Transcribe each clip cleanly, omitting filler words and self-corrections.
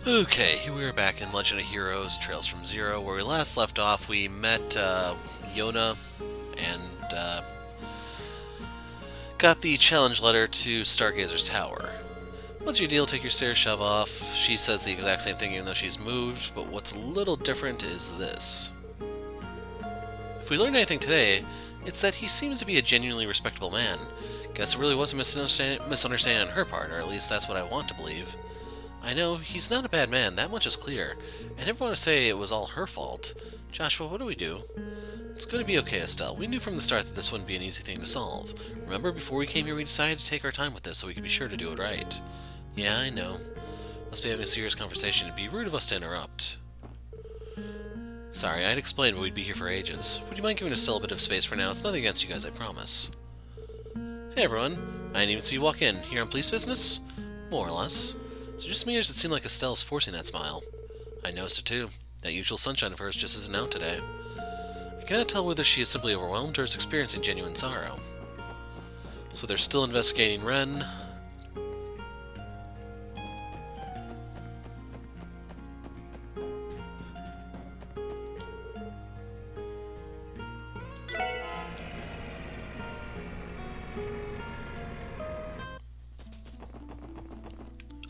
Okay, here we are back in Legend of Heroes Trails from Zero. Where we last left off, we met Yona and got the challenge letter to Stargazer's Tower. What's your deal? Take your stairs, shove off. She says the exact same thing even though she's moved, but what's a little different is this. If we learned anything today, it's that he seems to be a genuinely respectable man. Guess it really was a misunderstanding on her part, or at least that's what I want to believe. I know, he's not a bad man, that much is clear. I never want to say it was all her fault. Joshua, what do we do? It's going to be okay, Estelle. We knew from the start that this wouldn't be an easy thing to solve. Remember, before we came here we decided to take our time with this so we could be sure to do it right. Yeah, I know. Must be having a serious conversation. It'd be rude of us to interrupt. Sorry, I'd explained, but we'd be here for ages. Would you mind giving Estelle a bit of space for now? It's nothing against you guys, I promise. Hey everyone. I didn't even see you walk in. Here on police business? More or less. So just me, or does it seem like Estelle's forcing that smile? I noticed it too. That usual sunshine of hers just isn't out today. I cannot tell whether she is simply overwhelmed or is experiencing genuine sorrow. So they're still investigating Ren.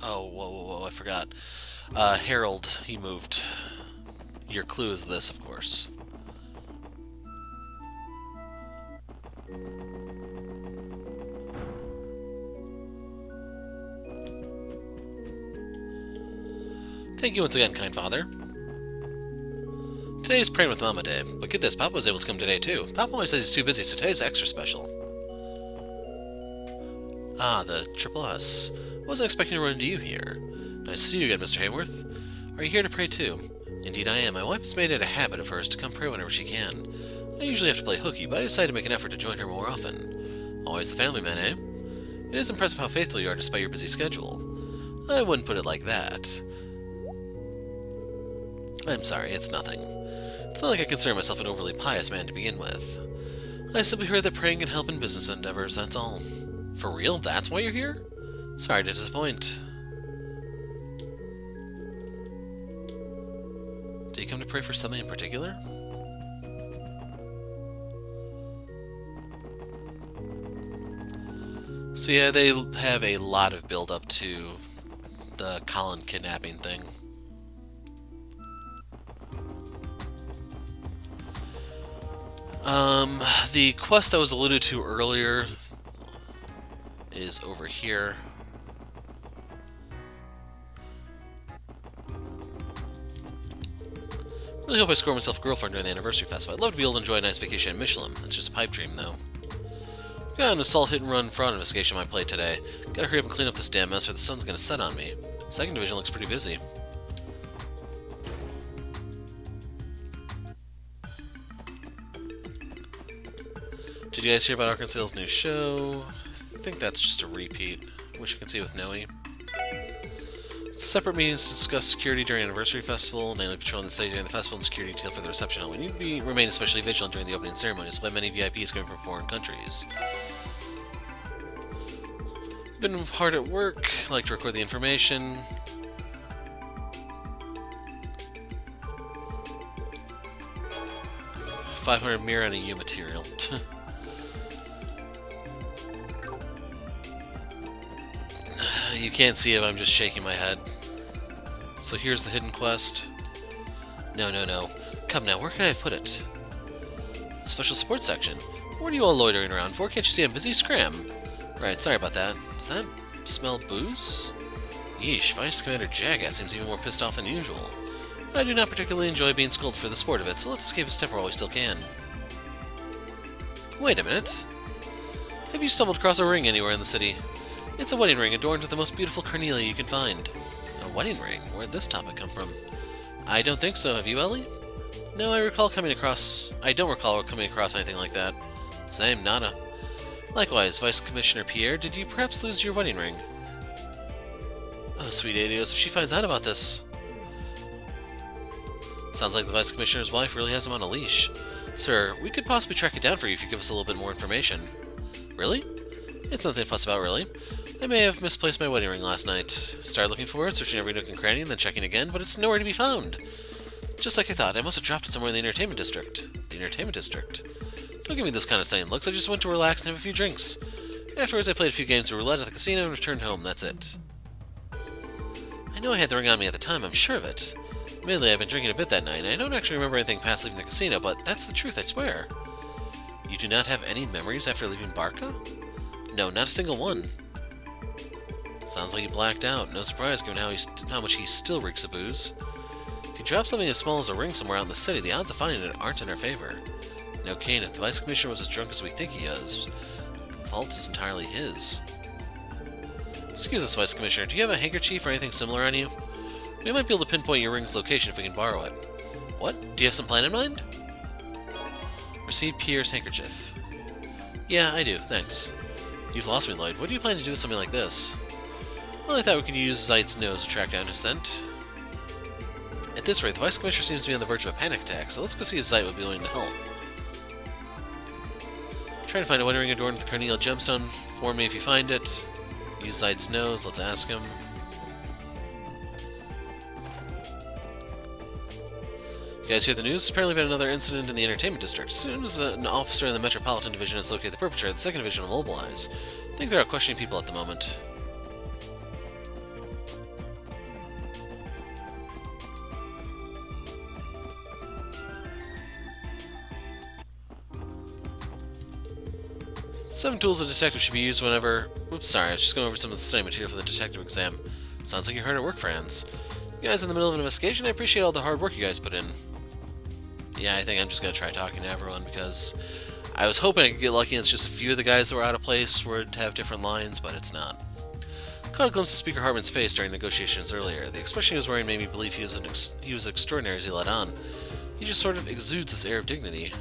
Oh, whoa, I forgot. Harold, he moved. Your clue is this, of course. Thank you once again, kind father. Today's Praying with Mama Day, but get this, Papa was able to come today too. Papa always says he's too busy, so today's extra special. Ah, the Triple S. Wasn't expecting to run into you here. Nice to see you again, Mr. Hayworth. Are you here to pray too? Indeed I am. My wife has made it a habit of hers to come pray whenever she can. I usually have to play hooky, but I decided to make an effort to join her more often. Always the family man, eh? It is impressive how faithful you are despite your busy schedule. I wouldn't put it like that. I'm sorry, it's nothing. It's not like I consider myself an overly pious man to begin with. I simply heard that praying can help in business endeavors, that's all. For real? That's why you're here? Sorry to disappoint. Did you come to pray for something in particular? So yeah, they have a lot of build-up to the Colin kidnapping thing. The quest that was alluded to earlier is over here. Really hope I score myself a girlfriend during the anniversary festival. I'd love to be able to enjoy a nice vacation in Michelin. It's just a pipe dream, though. Got an assault hit and run fraud investigation on my plate today. Gotta hurry up and clean up this damn mess or the sun's gonna set on me. Second division looks pretty busy. Did you guys hear about Arkansas's new show? I think that's just a repeat. Wish I could see it with Noe. Separate meetings to discuss security during Anniversary Festival, namely patrolling the city during the festival and security detail for the reception. We need to remain especially vigilant during the opening ceremony, despite many VIPs coming from foreign countries. Been hard at work, like to record the information. $500 mirror and a U material. You can't see it, I'm just shaking my head. So here's the hidden quest. No. Come now, where can I put it? Special support section. What are you all loitering around for? Can't you see I'm busy? Scram! Right, sorry about that. Does that smell booze? Yeesh, Vice Commander Jagat seems even more pissed off than usual. I do not particularly enjoy being scolded for the sport of it, so let's escape his temper while we still can. Wait a minute. Have you stumbled across a ring anywhere in the city? It's a wedding ring adorned with the most beautiful carnelia you can find. A wedding ring? Where'd this topic come from? I don't think so. Have you, Ellie? No, I don't recall coming across anything like that. Same, nada. Likewise, Vice Commissioner Pierre, did you perhaps lose your wedding ring? Oh, sweet Adios, if she finds out about this. Sounds like the Vice Commissioner's wife really has him on a leash. Sir, we could possibly track it down for you if you give us a little bit more information. Really? It's nothing to fuss about, really. I may have misplaced my wedding ring last night. Started looking for it, searching every nook and cranny, and then checking again, but it's nowhere to be found. Just like I thought, I must have dropped it somewhere in the entertainment district. The entertainment district? Don't give me those condescending looks, I just went to relax and have a few drinks. Afterwards, I played a few games of roulette at the casino and returned home, that's it. I know I had the ring on me at the time, I'm sure of it. Admittedly, I've been drinking a bit that night, and I don't actually remember anything past leaving the casino, but that's the truth, I swear. You do not have any memories after leaving Barca? No, not a single one. Sounds like you blacked out. No surprise, given how much he still reeks of booze. If you drop something as small as a ring somewhere out in the city, the odds of finding it aren't in our favor. No, Kane, if the Vice Commissioner was as drunk as we think he is, the fault is entirely his. Excuse us, Vice Commissioner, do you have a handkerchief or anything similar on you? We might be able to pinpoint your ring's location if we can borrow it. What? Do you have some plan in mind? Receive Pierre's handkerchief. Yeah, I do, thanks. You've lost me, Lloyd. What do you plan to do with something like this? Well, I thought we could use Zeit's nose to track down his scent. At this rate, the Vice Commissioner seems to be on the verge of a panic attack, so let's go see if Zeit would be willing to help. Try to find a wedding ring adorned with cornelian gemstone. Inform me if you find it. Use Zeit's nose, let's ask him. You guys hear the news? There's apparently been another incident in the entertainment district. As soon as an officer in the Metropolitan Division has located the perpetrator, the 2nd Division will mobilize. I think they're out questioning people at the moment. Seven tools a detective should be used whenever... Oops, sorry, I was just going over some of the study material for the detective exam. Sounds like you're hard at work, Franz. You guys in the middle of an investigation? I appreciate all the hard work you guys put in. Yeah, I think I'm just going to try talking to everyone, because I was hoping I could get lucky and it's just a few of the guys that were out of place would have different lines, but it's not. Caught a glimpse of Speaker Hartman's face during negotiations earlier. The expression he was wearing made me believe he was extraordinary as he led on. He just sort of exudes this air of dignity.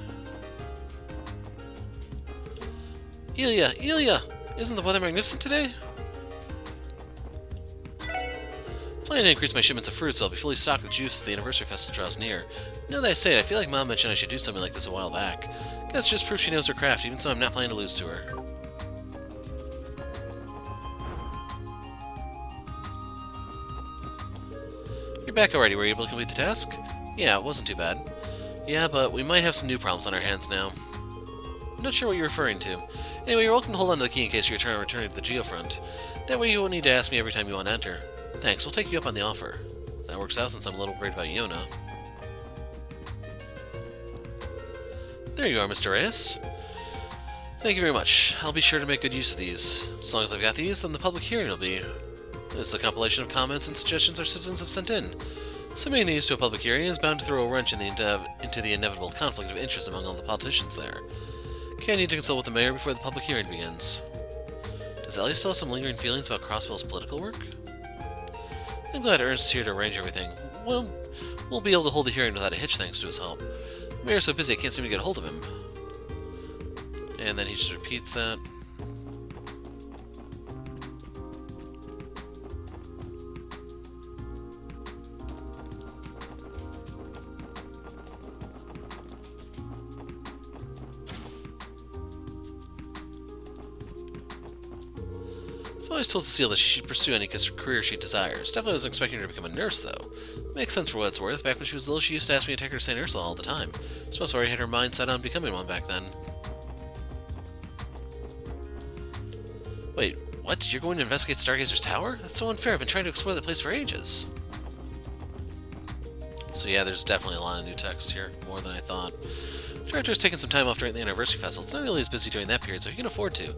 Ilya! Isn't the weather magnificent today? Planning to increase my shipments of fruit so I'll be fully stocked with juice as the anniversary festival draws near. Now that I say it, I feel like Mom mentioned I should do something like this a while back. Guess just proof she knows her craft, even so I'm not planning to lose to her. You're back already, were you able to complete the task? Yeah, it wasn't too bad. Yeah, but we might have some new problems on our hands now. I'm not sure what you're referring to. Anyway, you're welcome to hold on to the key in case you return to the Geofront. That way you won't need to ask me every time you want to enter. Thanks, we'll take you up on the offer. That works out since I'm a little worried about Yona. There you are, Mr. Reyes. Thank you very much. I'll be sure to make good use of these. As long as I've got these, then the public hearing will be. This is a compilation of comments and suggestions our citizens have sent in. Submitting these to a public hearing is bound to throw a wrench into the inevitable conflict of interest among all the politicians there. Okay, I need to consult with the mayor before the public hearing begins. Does Ellie still have some lingering feelings about Crossbell's political work? I'm glad Ernst is here to arrange everything. Well, we'll be able to hold the hearing without a hitch thanks to his help. The mayor's so busy I can't seem to get a hold of him. And then he just repeats that. I've always told Cecile that she should pursue any career she desires. Definitely wasn't expecting her to become a nurse, though. Makes sense for what it's worth. Back when she was little, she used to ask me to take her to St. Ursula all the time. I suppose I already had her mind set on becoming one back then. Wait, what? You're going to investigate Stargazer's Tower? That's so unfair. I've been trying to explore the place for ages. So yeah, there's definitely a lot of new text here. More than I thought. The director's taking some time off during the anniversary festival. It's not nearly as busy during that period, so he can afford to. I'm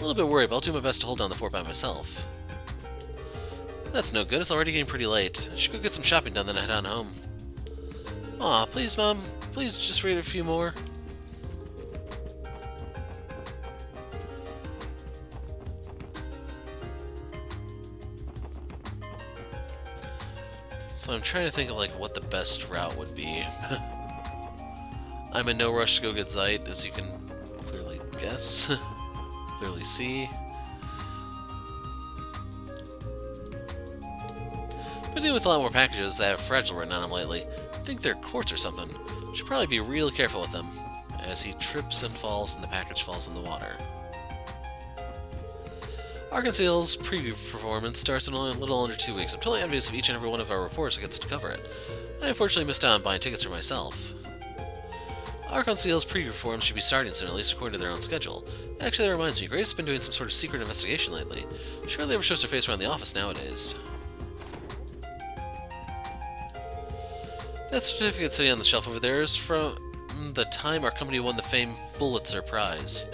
a little bit worried, but I'll do my best to hold down the fort by myself. That's no good. It's already getting pretty late. I should go get some shopping done, then head on home. Aw, please, Mom. Please just read a few more. So I'm trying to think of like what the best route would be. I'm in no rush to go get Zeit, as you can clearly guess. Clearly see. Been dealing with a lot more packages that have fragile written on them lately. I think they're quartz or something. Should probably be real careful with them. As he trips and falls and the package falls in the water. Arkansas's preview performance starts in only a little under 2 weeks. I'm totally envious of each and every one of our reporters that gets to cover it. I unfortunately missed out on buying tickets for myself. Arkansas's preview performance should be starting soon, at least according to their own schedule. Actually, that reminds me, Grace has been doing some sort of secret investigation lately. She hardly ever shows her face around the office nowadays. That certificate sitting on the shelf over there is from the time our company won the famed Pulitzer Prize.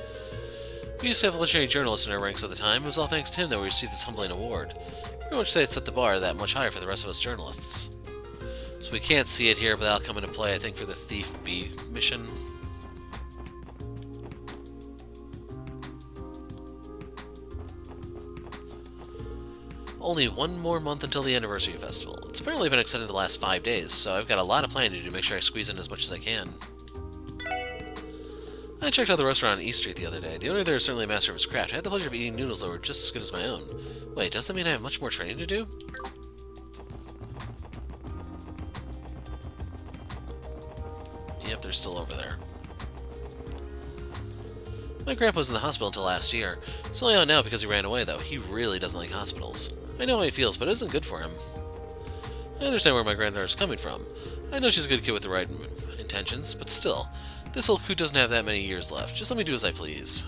We used to have a legendary journalist in our ranks at the time. It was all thanks to him that we received this humbling award. Pretty much say it set the bar that much higher for the rest of us journalists. So we can't see it here, but that'll come into play, I think, for the Thief B mission. Only one more month until the anniversary festival. It's apparently been extended the last 5 days, so I've got a lot of planning to do to make sure I squeeze in as much as I can. I checked out the restaurant on East Street the other day. The owner there is certainly a master of his craft. I had the pleasure of eating noodles that were just as good as my own. Wait, does that mean I have much more training to do? Yep, they're still over there. My grandpa was in the hospital until last year. He's only out now because he ran away, though. He really doesn't like hospitals. I know how he feels, but it isn't good for him. I understand where my granddaughter's coming from. I know she's a good kid with the right intentions, but still, this old coot doesn't have that many years left. Just let me do as I please.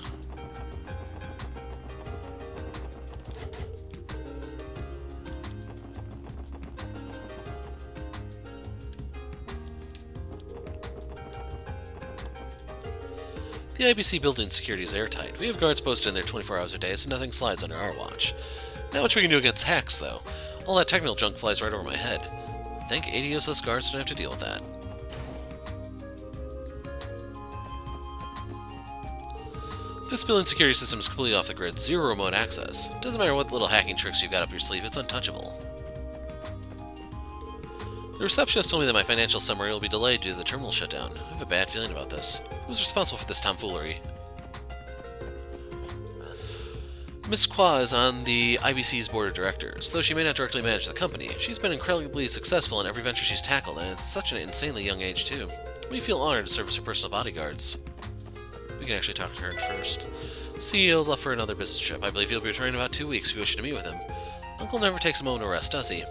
The IBC building security is airtight. We have guards posted in there 24 hours a day, so nothing slides under our watch. Not much we can do against hacks, though. All that technical junk flies right over my head. I think ADOSS guards don't have to deal with that. This building security system is completely off the grid, zero remote access. Doesn't matter what little hacking tricks you've got up your sleeve, it's untouchable. The receptionist told me that my financial summary will be delayed due to the terminal shutdown. I have a bad feeling about this. Who's responsible for this tomfoolery? Miss Kwa is on the IBC's board of directors. Though she may not directly manage the company, she's been incredibly successful in every venture she's tackled, and at such an insanely young age, too. We feel honored to serve as her personal bodyguards. We can actually talk to her first. CEO left for another business trip. I believe he'll be returning in about 2 weeks if you wish to meet with him. Uncle never takes a moment of rest, does he?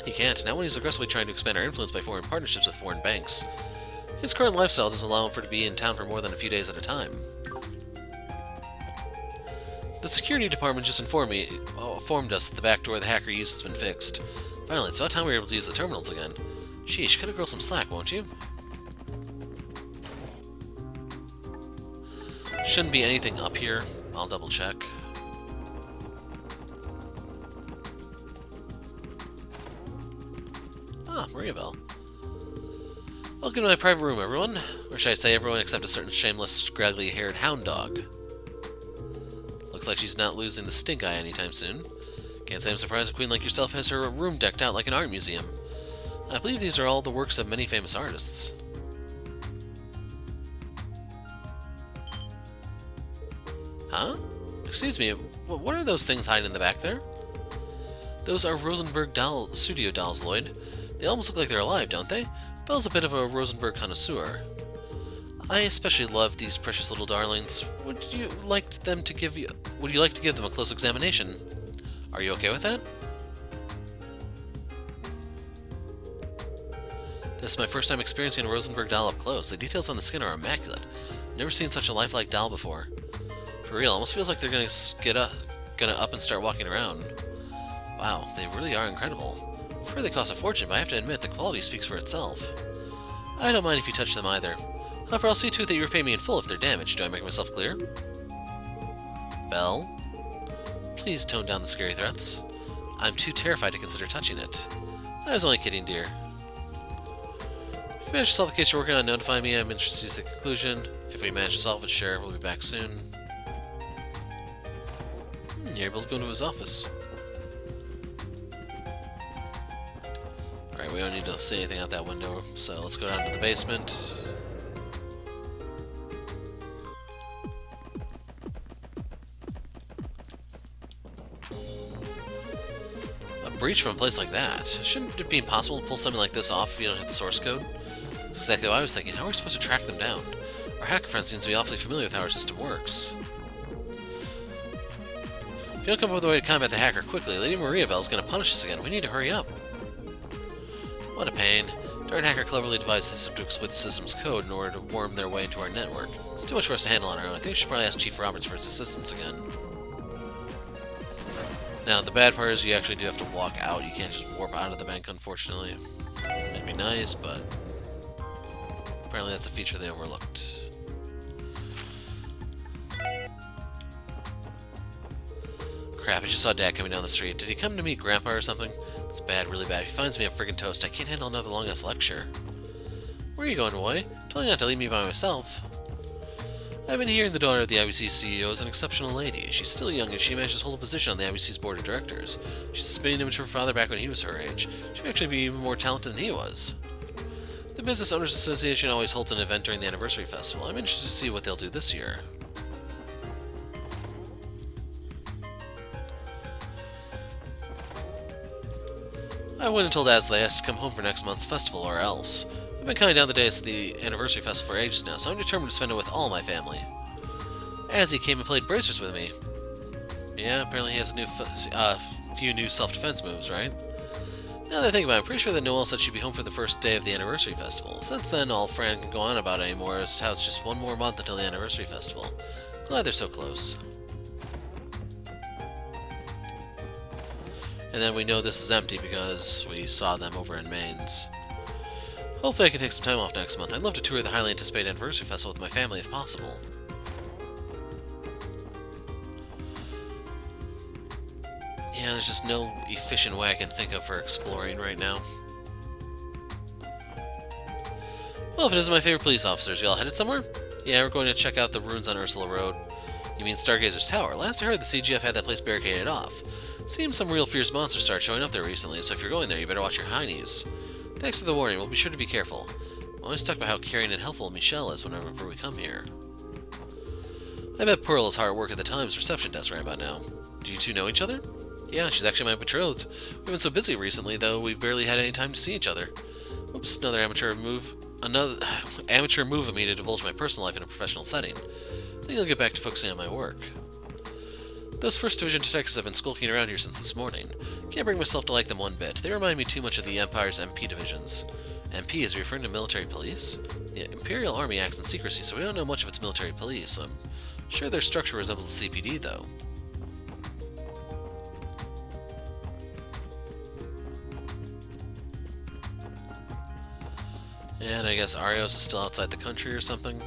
He can't, not when he's aggressively trying to expand our influence by foreign partnerships with foreign banks. His current lifestyle doesn't allow him to be in town for more than a few days at a time. The security department just informed us that the back door the hacker used has been fixed. Finally, it's about time we were able to use the terminals again. Sheesh, cut a girl some slack, won't you? Shouldn't be anything up here. I'll double check. Ah, Maria Bell. Welcome to my private room, everyone. Or should I say everyone except a certain shameless, scraggly-haired hound dog. Looks like she's not losing the stink eye anytime soon. Can't say I'm surprised a queen like yourself has her room decked out like an art museum. I believe these are all the works of many famous artists. Huh? Excuse me, what are those things hiding in the back there? Those are Rosenberg studio dolls, Lloyd. They almost look like they're alive, don't they? Belle's a bit of a Rosenberg connoisseur. I especially love these precious little darlings. Would you like to give them a close examination? Are you okay with that? This is my first time experiencing a Rosenberg doll up close. The details on the skin are immaculate. Never seen such a lifelike doll before. For real, almost feels like they're gonna up and start walking around. Wow, they really are incredible. I'm sure they cost a fortune, but I have to admit the quality speaks for itself. I don't mind if you touch them either. However, I'll see to it that you repay me in full if they're damaged. Do I make myself clear? Belle? Please tone down the scary threats. I'm too terrified to consider touching it. I was only kidding, dear. If you manage to solve the case you're working on, notify me. I'm interested to see the conclusion. If we manage to solve it, sure, we'll be back soon. You're able to go into his office. Alright, we don't need to see anything out that window, so let's go down to the basement. A breach from a place like that. Shouldn't it be impossible to pull something like this off if you don't have the source code? That's exactly what I was thinking. How are we supposed to track them down? Our hacker friend seems to be awfully familiar with how our system works. If you don't come up with a way to combat the hacker quickly, Lady Maria Bell's gonna punish us again. We need to hurry up. What a pain. Darn hacker cleverly devised a system to exploit the system's code in order to worm their way into our network. It's too much for us to handle on our own. I think we should probably ask Chief Roberts for his assistance again. Now, the bad part is you actually do have to walk out. You can't just warp out of the bank, unfortunately. It'd be nice, but apparently that's a feature they overlooked. Crap, I just saw Dad coming down the street. Did he come to meet Grandpa or something? It's bad, really bad. If he finds me, I'm friggin' toast. I can't handle another long-ass lecture. Where are you going, boy? Told you not to leave me by myself. I've been hearing the daughter of the IBC CEO is an exceptional lady. She's still young and she managed to hold a position on the IBC's board of directors. She's a spinning image of her father back when he was her age. She may actually be even more talented than he was. The Business Owners Association always holds an event during the anniversary festival. I'm interested to see what they'll do this year. I went and told Asley I asked to come home for next month's festival or else. I've been counting down the days to the anniversary festival for ages now, so I'm determined to spend it with all my family. Azzy came and played bracers with me. Yeah, apparently he has a few new self-defense moves, right? Now that I think about it, I'm pretty sure that Noelle said she'd be home for the first day of the anniversary festival. Since then, all Fran can go on about anymore is how it's just one more month until the anniversary festival. Glad they're so close. And then we know this is empty because we saw them over in Maine's. Hopefully I can take some time off next month. I'd love to tour the highly anticipated anniversary festival with my family if possible. Yeah, there's just no efficient way I can think of for exploring right now. Well, if it isn't my favorite police officers, you all headed somewhere? Yeah, we're going to check out the ruins on Ursula Road. You mean Stargazer's Tower? Last I heard, the CGF had that place barricaded off. Seems some real fierce monsters started showing up there recently, so if you're going there, you better watch your heinies. Thanks for the warning, we'll be sure to be careful. I'm always stuck by how caring and helpful Michelle is whenever we come here. I bet Pearl is hard at work at the Times reception desk right about now. Do you two know each other? Yeah, she's actually my betrothed. We've been so busy recently, though, we've barely had any time to see each other. Oops, another amateur move of me to divulge my personal life in a professional setting. I think I'll get back to focusing on my work. Those 1st Division detectives have been skulking around here since this morning. Can't bring myself to like them one bit. They remind me too much of the Empire's MP divisions. MP is referring to military police? The Imperial Army acts in secrecy, so we don't know much of its military police. I'm sure their structure resembles the CPD, though. And I guess Arios is still outside the country or something.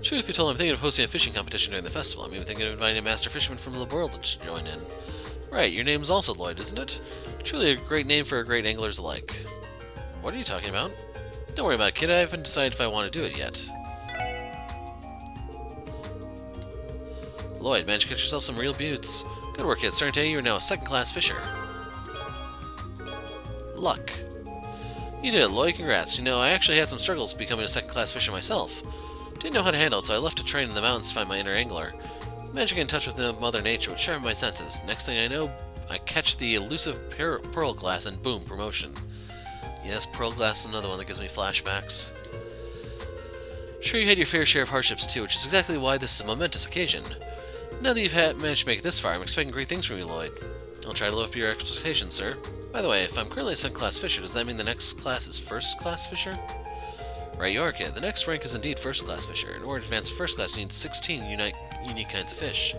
Truth be told, I'm thinking of hosting a fishing competition during the festival. I'm even thinking of inviting a master fisherman from the world to join in. Right, your name's also Lloyd, isn't it? Truly a great name for great anglers alike. What are you talking about? Don't worry about it, kid. I haven't decided if I want to do it yet. Lloyd, managed to catch yourself some real beauts. Good work, kid. Starting today, you are now a second-class fisher. Luck. You did it, Lloyd. Congrats. You know, I actually had some struggles becoming a second-class fisher myself. Didn't know how to handle it, so I left to train in the mountains to find my inner angler. Managed to get in touch with Mother Nature, which sharpened my senses. Next thing I know, I catch the elusive pearl glass and boom, promotion. Yes, pearl glass is another one that gives me flashbacks. I'm sure you had your fair share of hardships too, which is exactly why this is a momentous occasion. Now that you've managed to make it this far, I'm expecting great things from you, Lloyd. I'll try to live up to your expectations, sir. By the way, if I'm currently a second-class fisher, does that mean the next class is first-class fisher? Right you are, kid. The next rank is indeed first-class fisher. In order to advance to first class, you need 16 unique kinds of fish.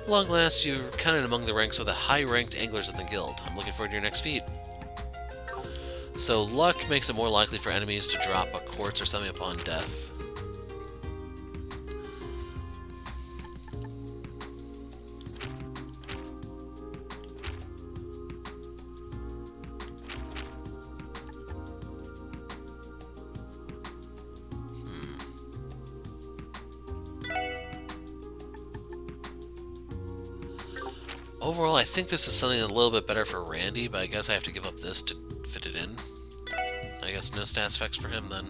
At long last, you're counted among the ranks of the high-ranked anglers of the guild. I'm looking forward to your next feat. So, luck makes it more likely for enemies to drop a quartz or something upon death. Overall, I think this is something a little bit better for Randy, but I guess I have to give up this to fit it in. I guess no stats effects for him then.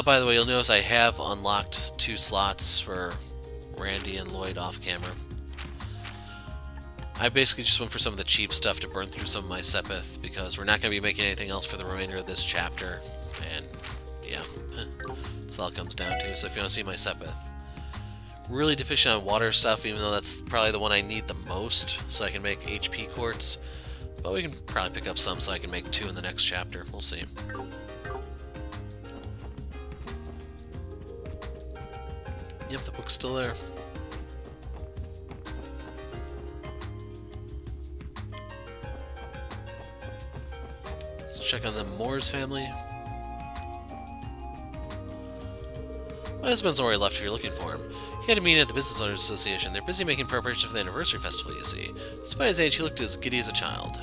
By the way, you'll notice I have unlocked 2 slots for Randy and Lloyd off camera. I basically just went for some of the cheap stuff to burn through some of my Sepith, because we're not going to be making anything else for the remainder of this chapter. And Yeah, that's all it comes down to. So if you want to see my Sepith. Really deficient on water stuff, even though that's probably the one I need the most, so I can make HP quartz. But we can probably pick up some so I can make 2 in the next chapter. We'll see. Yep, the book's still there. Let's check on the Moore's family. My husband's already left if you're looking for him. He had a meeting at the Business Owners Association. They're busy making preparations for the anniversary festival, you see. Despite his age, he looked as giddy as a child.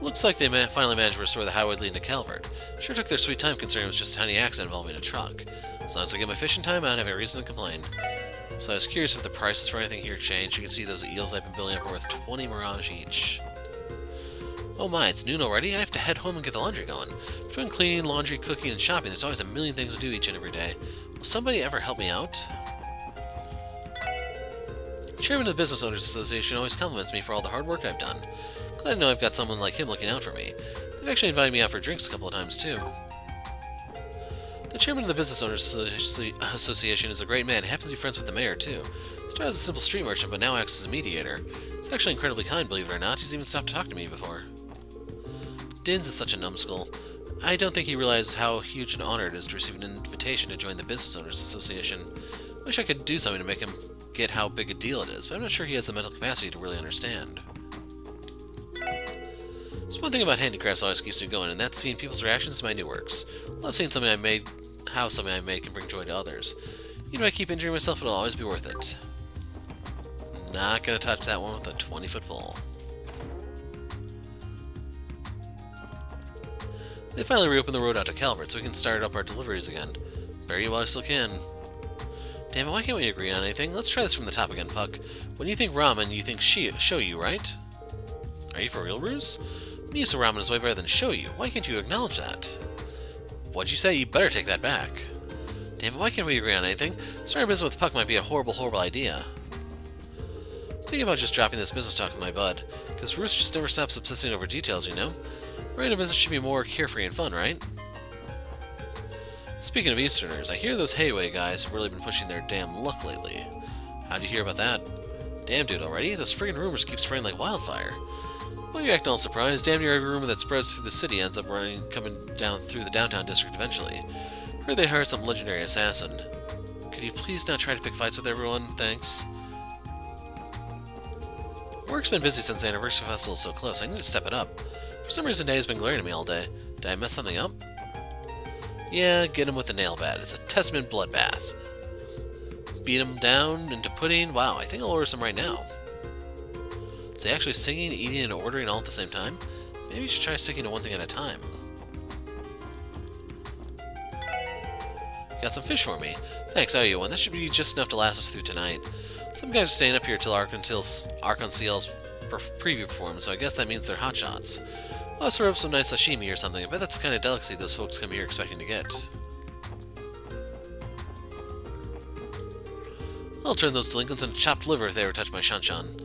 Looks like they finally managed to restore the highway leading to Calvert. Sure took their sweet time considering it was just a tiny accident involving a truck. As long as I get my fishing time, I don't have any reason to complain. So I was curious if the prices for anything here changed. You can see those eels I've been building up are worth 20 Mirage each. Oh my, it's noon already? I have to head home and get the laundry going. Between cleaning, laundry, cooking, and shopping, there's always a million things to do each and every day. Will somebody ever help me out? The chairman of the Business Owners Association always compliments me for all the hard work I've done. Glad to know I've got someone like him looking out for me. They've actually invited me out for drinks a couple of times, too. The chairman of the Business Owners Association is a great man. He happens to be friends with the mayor, too. Started as a simple street merchant, but now acts as a mediator. He's actually incredibly kind, believe it or not. He's even stopped to talk to me before. Dins is such a numbskull. I don't think he realizes how huge an honor it is to receive an invitation to join the Business Owners Association. Wish I could do something to make him get how big a deal it is, but I'm not sure he has the mental capacity to really understand. There's one thing about handicrafts always keeps me going, and that's seeing people's reactions to my new works. Love seeing something I made, how something I make can bring joy to others. Even if I keep injuring myself, it'll always be worth it. Not gonna touch that one with a 20-foot pole. They finally reopened the road out to Calvert, so we can start up our deliveries again. Bury you while I still can. Damn it, why can't we agree on anything? Let's try this from the top again, Puck. When you think ramen, you think shoyu, right? Are you for real, Ruse? Miso ramen is way better than shoyu. Why can't you acknowledge that? What'd you say? You better take that back. Damn it, why can't we agree on anything? Starting business with Puck might be a horrible, horrible idea. Thinking about just dropping this business talk with my bud, because Ruse just never stops obsessing over details, you know? Running a business should be more carefree and fun, right? Speaking of Easterners, I hear those Hayway guys have really been pushing their damn luck lately. How'd you hear about that? Damn, dude, already? Those friggin' rumors keep spreading like wildfire. Well, you're acting all surprised. Damn near every rumor that spreads through the city ends up coming down through the downtown district eventually. Heard they hired some legendary assassin. Could you please not try to pick fights with everyone? Thanks. Work's been busy since the anniversary festival is so close. I need to step it up. For some reason, Dave's been glaring at me all day. Did I mess something up? Yeah, get him with the nail bat. It's a testament bloodbath. Beat him down into pudding. Wow, I think I'll order some right now. Is he actually singing, eating, and ordering all at the same time? Maybe you should try sticking to one thing at a time. Got some fish for me. Thanks, I owe you one. That should be just enough to last us through tonight. Some guys are staying up here till Archon-Ciel's preview performance, so I guess that means they're hotshots. I'll serve up some nice sashimi or something. I bet that's the kind of delicacy those folks come here expecting to get. I'll turn those delinquents into chopped liver if they ever touch my Shanshan.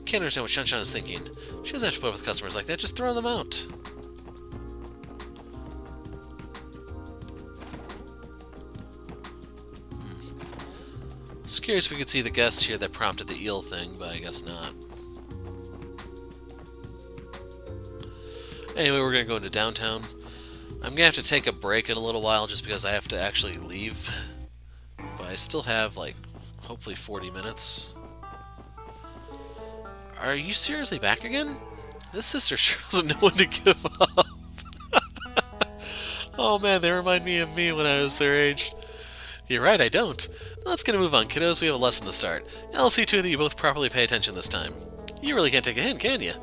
Can't understand what Shanshan is thinking. She doesn't have to put up with customers like that, just throw them out. I was curious if we could see the guests here that prompted the eel thing, but I guess not. Anyway, we're going to go into downtown. I'm going to have to take a break in a little while just because I have to actually leave. But I still have, like, hopefully 40 minutes. Are you seriously back again? This sister sure doesn't know when to give up. Oh man, they remind me of me when I was their age. You're right, I don't. Let's get a move on, kiddos. We have a lesson to start. I'll see to it that you both properly pay attention this time. You really can't take a hint, can you?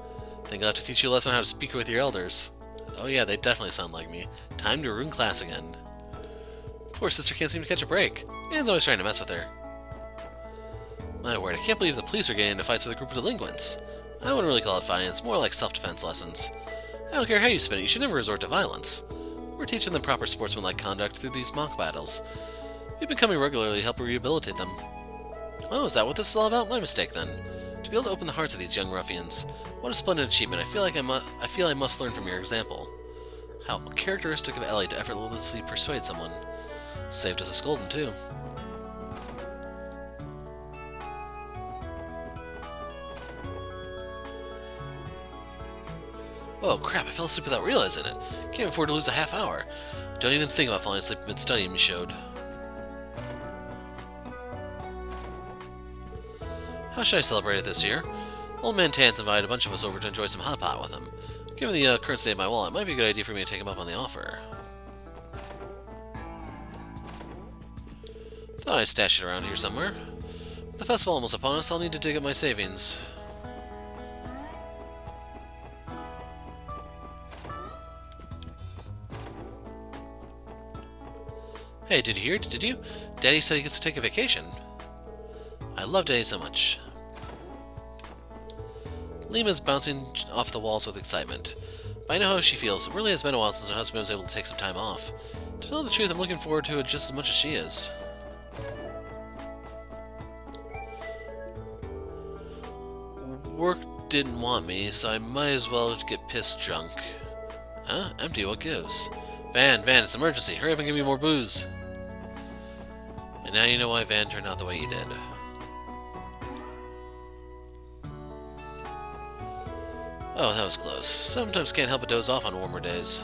Think I'll have to teach you a lesson on how to speak with your elders. Oh yeah, they definitely sound like me. Time to ruin class again. Poor sister can't seem to catch a break. Man's always trying to mess with her. My word, I can't believe the police are getting into fights with a group of delinquents. I wouldn't really call it fighting, it's more like self-defense lessons. I don't care how you spin it, you should never resort to violence. We're teaching them proper sportsmanlike conduct through these mock battles. We've been coming regularly to help rehabilitate them. Oh, is that what this is all about? My mistake then. To To be able to open the hearts of these young ruffians. What a splendid achievement. I feel I must learn from your example. How characteristic of Ellie to effortlessly persuade someone. Saved us a scolding, too. Oh crap, I fell asleep without realizing it. Can't afford to lose a half hour. Don't even think about falling asleep mid-studying, Michaud. How should I celebrate it this year? Old man Tan's invited a bunch of us over to enjoy some hot pot with him. Given the current state of my wallet, it might be a good idea for me to take him up on the offer. Thought I'd stash it around here somewhere. With the festival almost upon us, I'll need to dig up my savings. Hey, did you hear? Did you? Daddy said he gets to take a vacation. I love Daddy so much. Lima's bouncing off the walls with excitement. But I know how she feels. It really has been a while since her husband was able to take some time off. To tell the truth, I'm looking forward to it just as much as she is. Work didn't want me, so I might as well get pissed drunk. Huh? Empty, what gives? Van, it's an emergency. Hurry up and give me more booze. And now you know why Van turned out the way he did. Oh, that was close. Sometimes can't help but doze off on warmer days.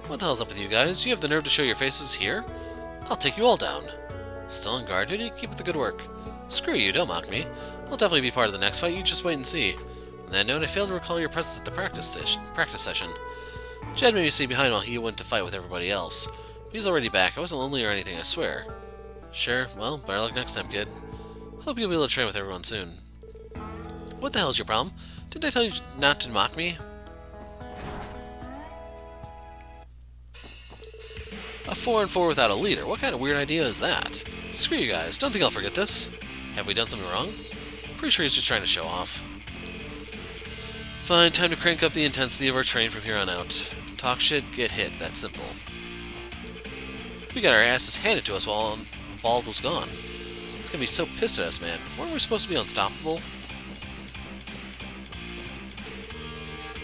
What the hell's up with you guys? You have the nerve to show your faces here? I'll take you all down. Still on guard, duty? Keep up the good work. Screw you, don't mock me. I'll definitely be part of the next fight, you just wait and see. On that note, I failed to recall your presence at the practice session. Jed made me stay behind while he went to fight with everybody else. But he's already back. I wasn't lonely or anything, I swear. Sure, well, better luck next time, kid. Hope you'll be able to train with everyone soon. What the hell's your problem? Didn't I tell you not to mock me? A 4-on-4 without a leader. What kind of weird idea is that? Screw you guys. Don't think I'll forget this. Have we done something wrong? Pretty sure he's just trying to show off. Fine, time to crank up the intensity of our training from here on out. Talk shit, get hit. That's simple. We got our asses handed to us while Vald was gone. He's gonna be so pissed at us, man. Weren't we supposed to be unstoppable?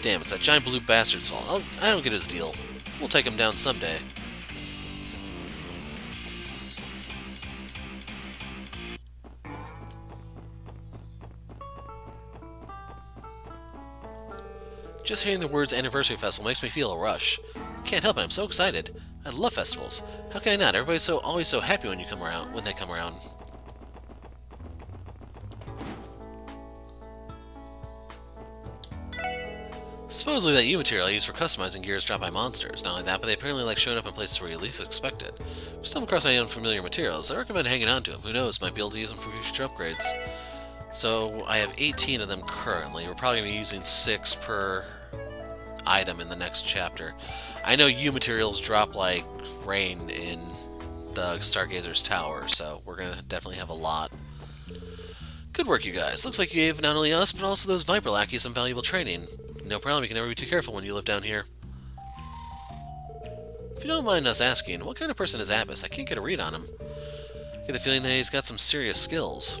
Damn, it's that giant blue bastard's fault. I don't get his deal. We'll take him down someday. Just hearing the words Anniversary Festival makes me feel a rush. Can't help it, I'm so excited. I love festivals. How can I not? Everybody's always so happy when they come around. Supposedly that U-material I use for customizing gear is dropped by monsters. Not only that, but they apparently like showing up in places where you least expect it. If you stumble across any unfamiliar materials, I recommend hanging on to them. Who knows, might be able to use them for future upgrades. So, I have 18 of them currently. We're probably going to be using 6 per item in the next chapter. I know U-materials drop like rain in the Stargazer's Tower, so we're going to definitely have a lot. Good work, you guys. Looks like you gave not only us, but also those Viper lackeys some valuable training. No problem, you can never be too careful when you live down here. If you don't mind us asking, what kind of person is Abbas? I can't get a read on him. I get the feeling that he's got some serious skills.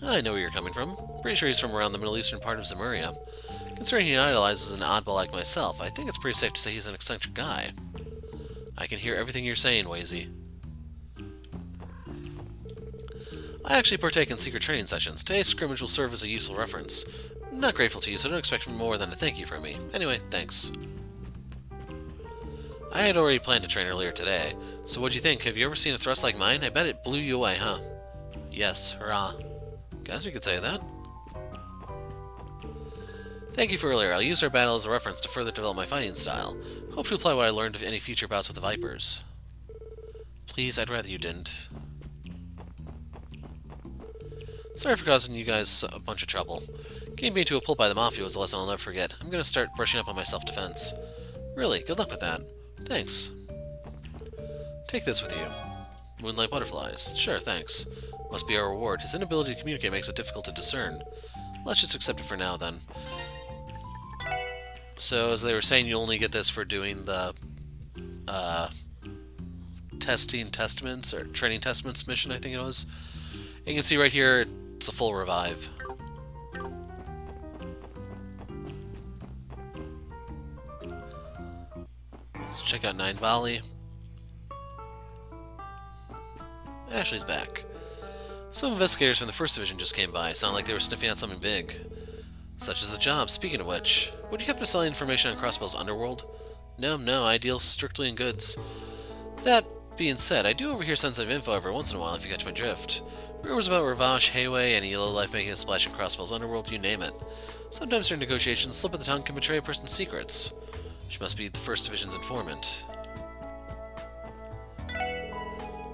I know where you're coming from. Pretty sure he's from around the Middle Eastern part of Zemuria. Considering he idolizes an oddball like myself, I think it's pretty safe to say he's an eccentric guy. I can hear everything you're saying, Wazy. I actually partake in secret training sessions. Today's scrimmage will serve as a useful reference. I'm not grateful to you, so don't expect more than a thank you from me. Anyway, thanks. I had already planned to train earlier today, so what'd you think? Have you ever seen a thrust like mine? I bet it blew you away, huh? Yes, hurrah. Guess you could say that. Thank you for earlier. I'll use our battle as a reference to further develop my fighting style. Hope to apply what I learned to any future bouts with the Vipers. Please, I'd rather you didn't. Sorry for causing you guys a bunch of trouble. Getting me into a pull by the Mafia was a lesson I'll never forget. I'm gonna start brushing up on my self-defense. Really, good luck with that. Thanks. Take this with you. Moonlight butterflies. Sure, thanks. Must be our reward. His inability to communicate makes it difficult to discern. Let's just accept it for now, then. So, as they were saying, you only get this for doing the testaments, or training testaments mission, I think it was. And you can see right here, it's a full revive. Let's check out 9 Volley. Ashley's back. Some investigators from the 1st Division just came by. Sound like they were sniffing out something big. Such is the job. Speaking of which, would you happen to sell information on Crossbell's underworld? No, I deal strictly in goods. That being said, I do overhear sensitive info every once in a while, if you catch my drift. Rumors about Ravash, Hayway, any lowlife making a splash in Crossbell's underworld, you name it. Sometimes during negotiations, slip of the tongue can betray a person's secrets. She must be the 1st Division's informant.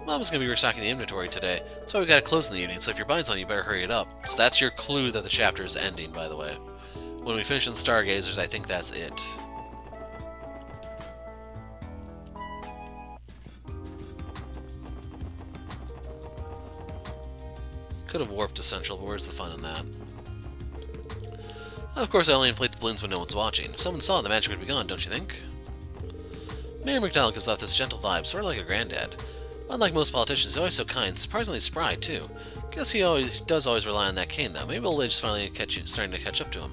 Mama's gonna be restocking the inventory today. That's why we gotta close in the evening, so if you're buying something, you better hurry it up. So that's your clue that the chapter is ending, by the way. When we finish on Stargazers, I think that's it. Could have warped Essential, but where's the fun in that? Of course, I only inflate the balloons when no one's watching. If someone saw, the magic would be gone, don't you think? Mayor McDonald gives off this gentle vibe, sort of like a granddad. Unlike most politicians, he's always so kind, surprisingly spry, too. Guess he does always rely on that cane, though. Maybe old age is finally starting to catch up to him.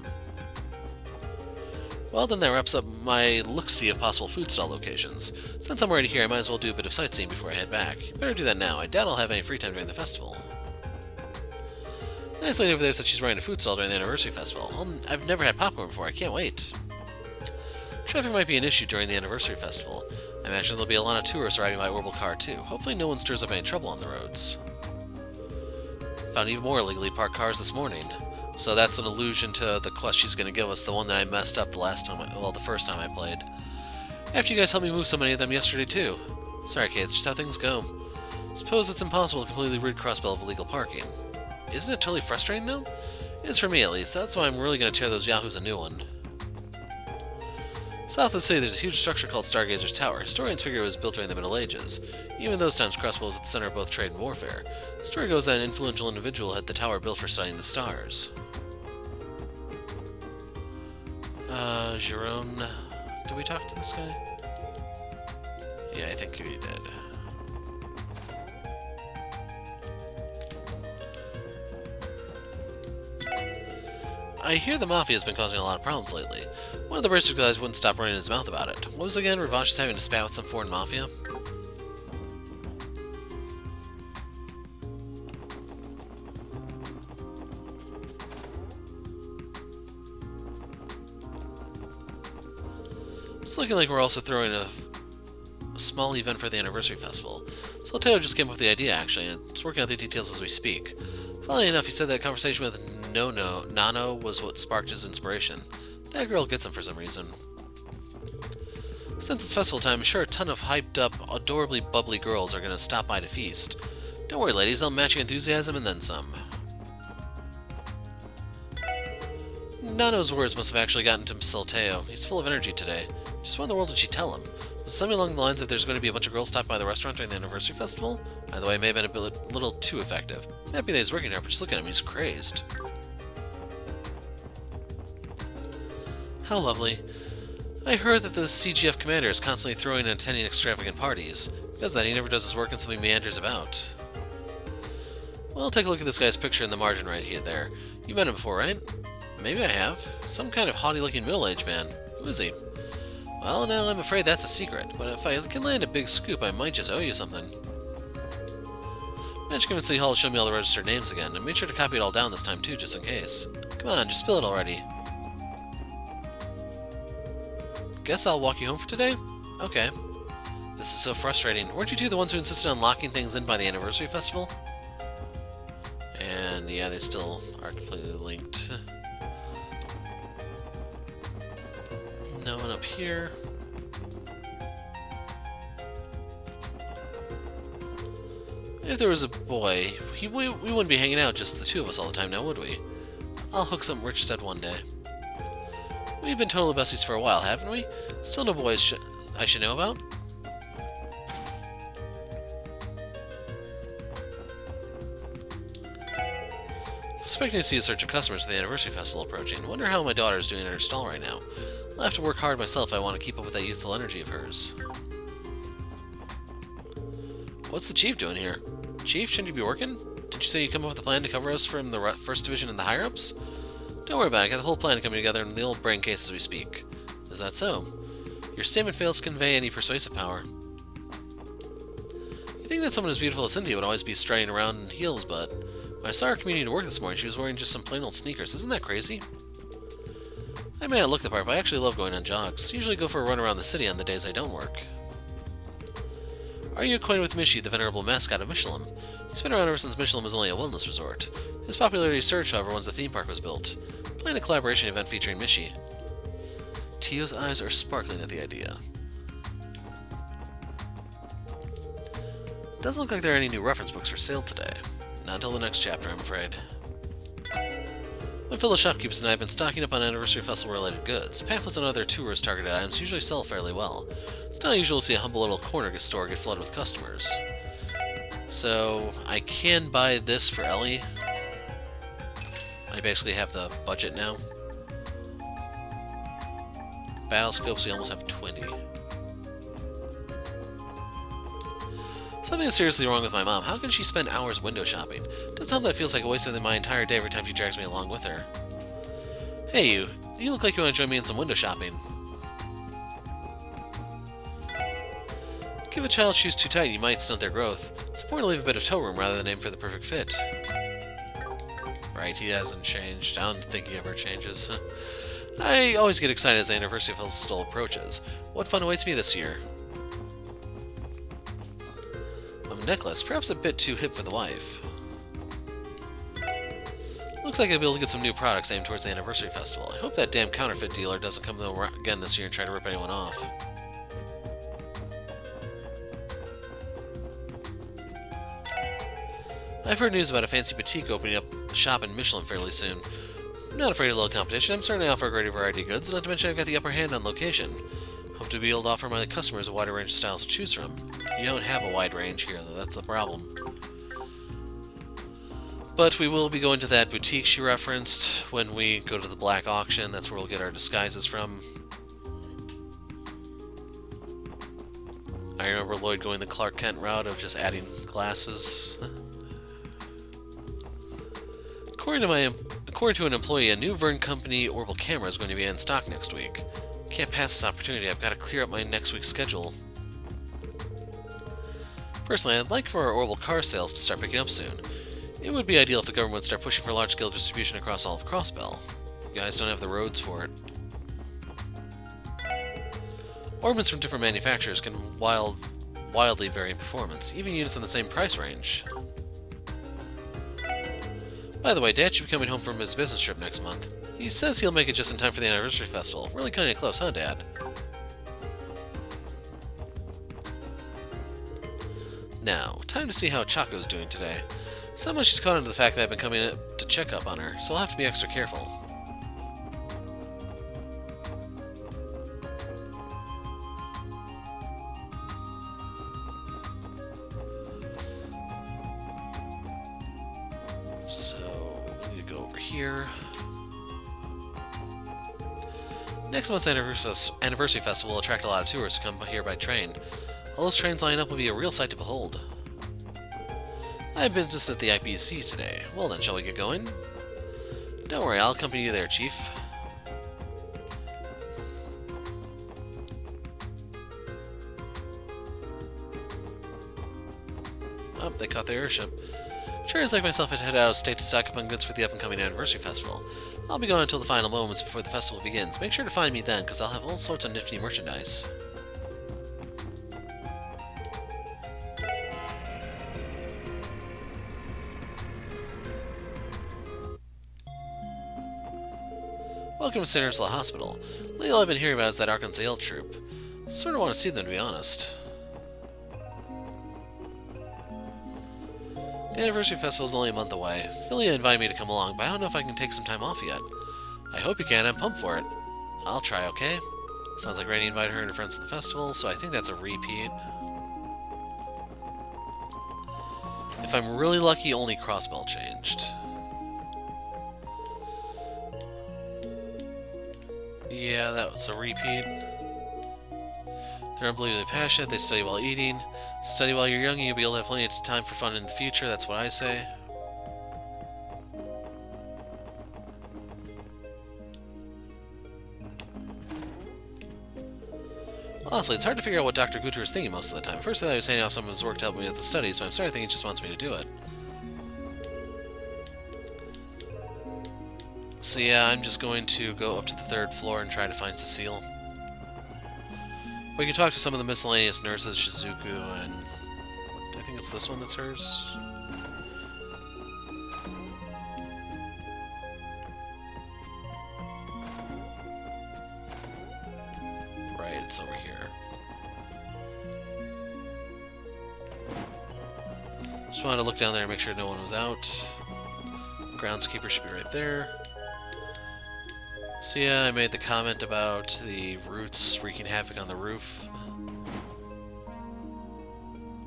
Well, then that wraps up my look-see of possible food stall locations. Since I'm already here, I might as well do a bit of sightseeing before I head back. Better do that now. I doubt I'll have any free time during the festival. Nice lady over there said she's running a food stall during the anniversary festival. I've never had popcorn before. I can't wait. Traffic might be an issue during the anniversary festival. I imagine there'll be a lot of tourists riding my orbital car, too. Hopefully no one stirs up any trouble on the roads. Found even more illegally parked cars this morning. So that's an allusion to the quest she's going to give us, the one that I messed up the first time I played. After you guys helped me move so many of them yesterday, too. Sorry, Kate, it's just how things go. Suppose it's impossible to completely rid Crossbell of illegal parking. Isn't it totally frustrating, though? It is for me, at least. That's why I'm really going to tear those yahoos a new one. South of the city, there's a huge structure called Stargazer's Tower. Historians figure it was built during the Middle Ages. Even in those times, Crossbell was at the center of both trade and warfare. The story goes that an influential individual had the tower built for studying the stars. Jerome... Did we talk to this guy? Yeah, I think we did. I hear the Mafia has been causing a lot of problems lately. One of the British guys wouldn't stop running his mouth about it. What was it again? Ravash is having a spat with some foreign Mafia? It's looking like we're also throwing a small event for the anniversary festival. Solteo just came up with the idea, actually, and it's working out the details as we speak. Funnily enough, he said that conversation with Nano was what sparked his inspiration. That girl gets him for some reason. Since it's festival time, I'm sure a ton of hyped-up, adorably bubbly girls are going to stop by to feast. Don't worry, ladies, I'll match your enthusiasm and then some. Nano's words must have actually gotten to Solteo. He's full of energy today. Just what in the world did she tell him? Was it something along the lines of there's going to be a bunch of girls stopping by the restaurant during the anniversary festival? Either way, it may have been a little too effective. Happy that he's working hard, but just look at him, he's crazed. How lovely. I heard that the CGF commander is constantly throwing and attending extravagant parties. Because of that, he never does his work and simply meanders about. Well, take a look at this guy's picture in the margin right here there. You met him before, right? Maybe I have. Some kind of haughty-looking middle-aged man. Who is he? Well, now I'm afraid that's a secret, but if I can land a big scoop, I might just owe you something. Managed to convince the hall to show me all the registered names again, and made sure to copy it all down this time too, just in case. Come on, just spill it already. Guess I'll walk you home for today? Okay. This is so frustrating. Weren't you two the ones who insisted on locking things in by the anniversary festival? And yeah, they still are completely linked. No one up here. If there was a boy, we wouldn't be hanging out just the two of us all the time now, would we? I'll hook some rich stud one day. We've been total besties for a while, haven't we? Still no boys I should know about? Expecting to see a surge of customers for the anniversary festival approaching. Wonder how my daughter is doing at her stall right now. I'll have to work hard myself if I want to keep up with that youthful energy of hers. What's the Chief doing here? Chief, shouldn't you be working? Didn't you say you come up with a plan to cover us from the 1st Division and the higher-ups? Don't worry about it, I got the whole plan coming together in the old brain case as we speak. Is that so? Your statement fails to convey any persuasive power. You think that someone as beautiful as Cynthia would always be striding around in heels, but when I saw her commuting to work this morning, she was wearing just some plain old sneakers. Isn't that crazy? I may not look the part, but I actually love going on jogs. Usually go for a run around the city on the days I don't work. Are you acquainted with Mishi, the venerable mascot of Michelin? He's been around ever since Michelin was only a wellness resort. His popularity surged, however, once the theme park was built. Plan a collaboration event featuring Mishi. Tio's eyes are sparkling at the idea. Doesn't look like there are any new reference books for sale today. Not until the next chapter, I'm afraid. My fellow shopkeepers and I have been stocking up on Anniversary Festival-related goods. Pamphlets and other tourist-targeted items usually sell fairly well. It's not usual to see a humble little corner store get flooded with customers. So, I can buy this for Ellie. I basically have the budget now. Battle scopes, we almost have 20. Something is seriously wrong with my mom. How can she spend hours window shopping? Doesn't help that it feels like a waste of my entire day every time she drags me along with her. Hey you look like you want to join me in some window shopping. Give a child shoes too tight, you might stunt their growth. It's important to leave a bit of toe room rather than aim for the perfect fit. Right, he hasn't changed. I don't think he ever changes. I always get excited as the Anniversary Festival approaches. What fun awaits me this year? Necklace, perhaps a bit too hip for the wife. Looks like I'll be able to get some new products aimed towards the Anniversary Festival. I hope that damn counterfeit dealer doesn't come again this year and try to rip anyone off. I've heard news about a fancy boutique opening up a shop in Michelin fairly soon. I'm not afraid of a little competition. I'm certainly offer a great variety of goods, not to mention I've got the upper hand on location. Hope to be able to offer my customers a wider range of styles to choose from. You don't have a wide range here, though. That's the problem. But we will be going to that boutique she referenced when we go to the black auction. That's where we'll get our disguises from. I remember Lloyd going the Clark Kent route of just adding glasses. According to an employee, a new Verne Company Orbital camera is going to be in stock next week. Can't pass this opportunity. I've got to clear up my next week's schedule. Personally, I'd like for our orbital car sales to start picking up soon. It would be ideal if the government would start pushing for large-scale distribution across all of Crossbell. You guys don't have the roads for it. Orbits from different manufacturers can wildly vary in performance, even units in the same price range. By the way, Dad should be coming home from his business trip next month. He says he'll make it just in time for the Anniversary Festival. Really kinda close, huh, Dad? Now, time to see how Chaco's doing today. Somehow she's caught onto the fact that I've been coming to check up on her, so I'll have to be extra careful. So, we need to go over here. Next month's Anniversary Festival will attract a lot of tourists who come here by train. All those trains lining up will be a real sight to behold. I have business at the IPC today. Well then, shall we get going? Don't worry, I'll accompany you there, Chief. Oh, they caught their airship. Traders like myself had headed out of state to stock up on goods for the up-and-coming Anniversary Festival. I'll be gone until the final moments before the festival begins. Make sure to find me then, because I'll have all sorts of nifty merchandise. Welcome to St. Ursula Hospital. Lately all I've been hearing about is that Arkansas Ale Troop. Sort of want to see them, to be honest. The Anniversary Festival is only a month away. Philia invited me to come along, but I don't know if I can take some time off yet. I hope you can, I'm pumped for it. I'll try, okay? Sounds like Rainey invited her and her friends to the festival, so I think that's a repeat. If I'm really lucky, only Crossbell changed. Yeah, that was a repeat. They're unbelievably passionate, they study while eating. Study while you're young and you'll be able to have plenty of time for fun in the future, that's what I say. Honestly, it's hard to figure out what Dr. Guter is thinking most of the time. First I thought he was handing off some of his work to help me with the studies, but I'm starting to think he just wants me to do it. So yeah, I'm just going to go up to the 3rd floor and try to find Cecile. We can talk to some of the miscellaneous nurses, Shizuku, and... I think it's this one that's hers? Right, it's over here. Just wanted to look down there and make sure no one was out. Groundskeeper should be right there. So yeah, I made the comment about the roots wreaking havoc on the roof.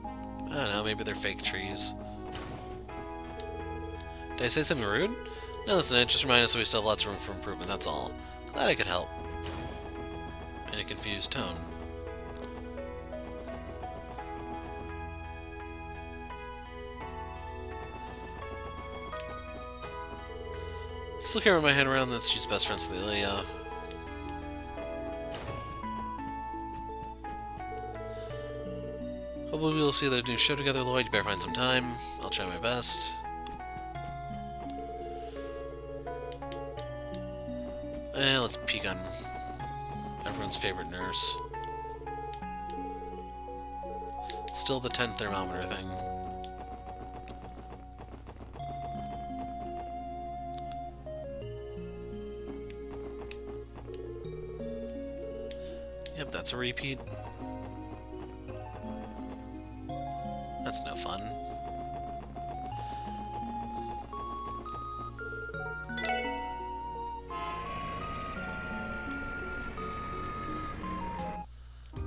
I don't know, maybe they're fake trees. Did I say something rude? No, that's not it. Just remind us that we still have lots of room for improvement, that's all. Glad I could help. In a confused tone. Still can't wrap my head around that she's best friends with Ilya. Hopefully we'll see the new show together, Lloyd. You better find some time. I'll try my best. Let's peek on everyone's favorite nurse. Still the 10 thermometer thing. Yep, that's a repeat. That's no fun.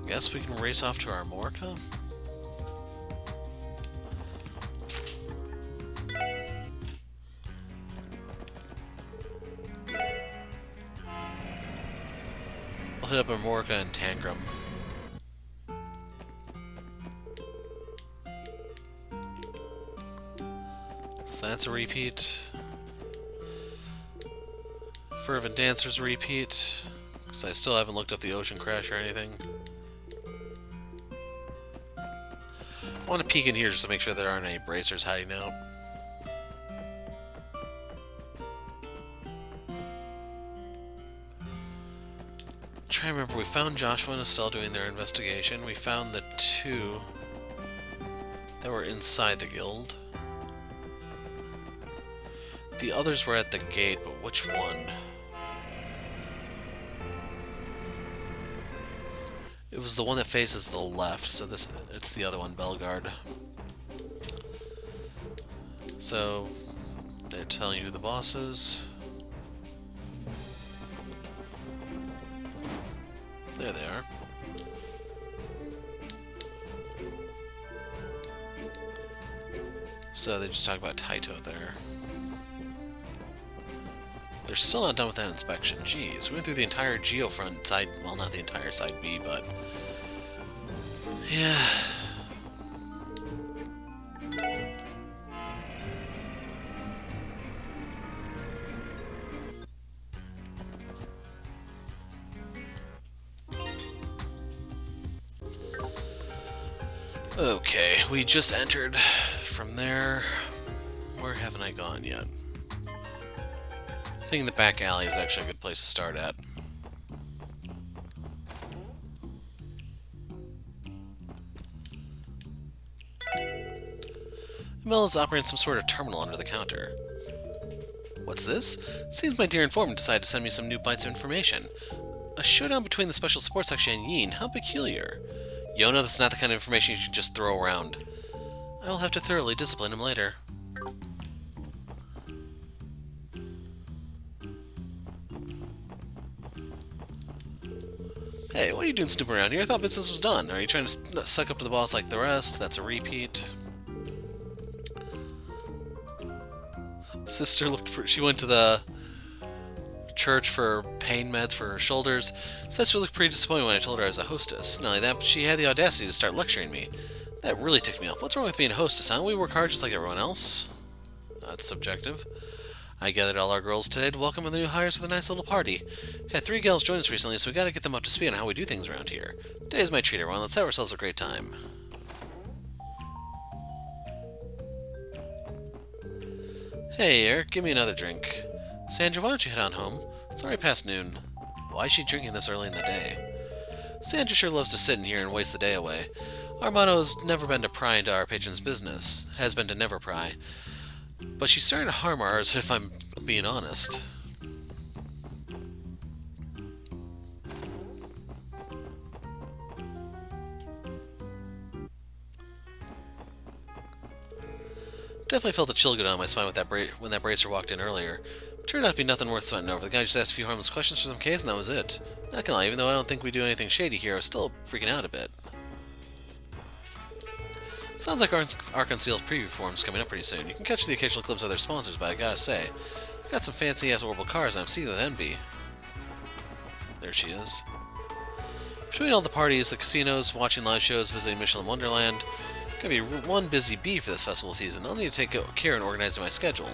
Guess we can race off to our morgue, huh? I'll hit up Amorca and Tangram. So that's a repeat. Fervent Dancer's a repeat. Because I still haven't looked up the Ocean Crash or anything. I want to peek in here just to make sure there aren't any bracers hiding out. Trying to remember, we found Joshua and Estelle doing their investigation. We found the 2 that were inside the guild. The others were at the gate, but which one? It was the one that faces the left, so it's the other one, Bellegarde. So, they're telling you who the boss is. There they are. So they just talk about Taito there. They're still not done with that inspection. Jeez, we went through the entire Geofront side, well, not the entire side B, but... yeah. Okay, we just entered from there. Where haven't I gone yet? I think the back alley is actually a good place to start at. Mel is operating some sort of terminal under the counter. What's this? It seems my dear informant decided to send me some new bites of information. A showdown between the Special Support Section and Yin. How peculiar. Yona, that's not the kind of information you should just throw around. I will have to thoroughly discipline him later. Hey, what are you doing snooping around here? I thought business was done. Are you trying to suck up to the boss like the rest? That's a repeat. Sister looked she went to the church for pain meds for her shoulders. Sister looked pretty disappointed when I told her I was a hostess. Not only that, but she had the audacity to start lecturing me. That really ticked me off. What's wrong with being a hostess, huh? We work hard just like everyone else. That's subjective. I gathered all our girls today to welcome the new hires with a nice little party. Had 3 gals join us recently, so we gotta get them up to speed on how we do things around here. Today's my treat, everyone. Let's have ourselves a great time. Hey, Eric, give me another drink. Sandra, why don't you head on home? It's already past noon. Why is she drinking this early in the day? Sandra sure loves to sit in here and waste the day away. Our motto has never been to pry into our patrons' business. Has been to never pry. But she's starting to harm ours, if I'm being honest. Definitely felt a chill go down my spine with when that bracer walked in earlier. Turned out to be nothing worth sweating over. The guy just asked a few harmless questions for some Ks, and that was it. Not gonna lie, even though I don't think we do anything shady here, I was still freaking out a bit. Sounds like Arconceal's preview forum's coming up pretty soon. You can catch the occasional clips of their sponsors, but I gotta say, they've got some fancy-ass orbital cars, and I'm seeing with envy. There she is. Between all the parties, the casinos, watching live shows, visiting Michelin Wonderland, gonna be one busy bee for this festival season. I'll need to take care in organizing my schedule.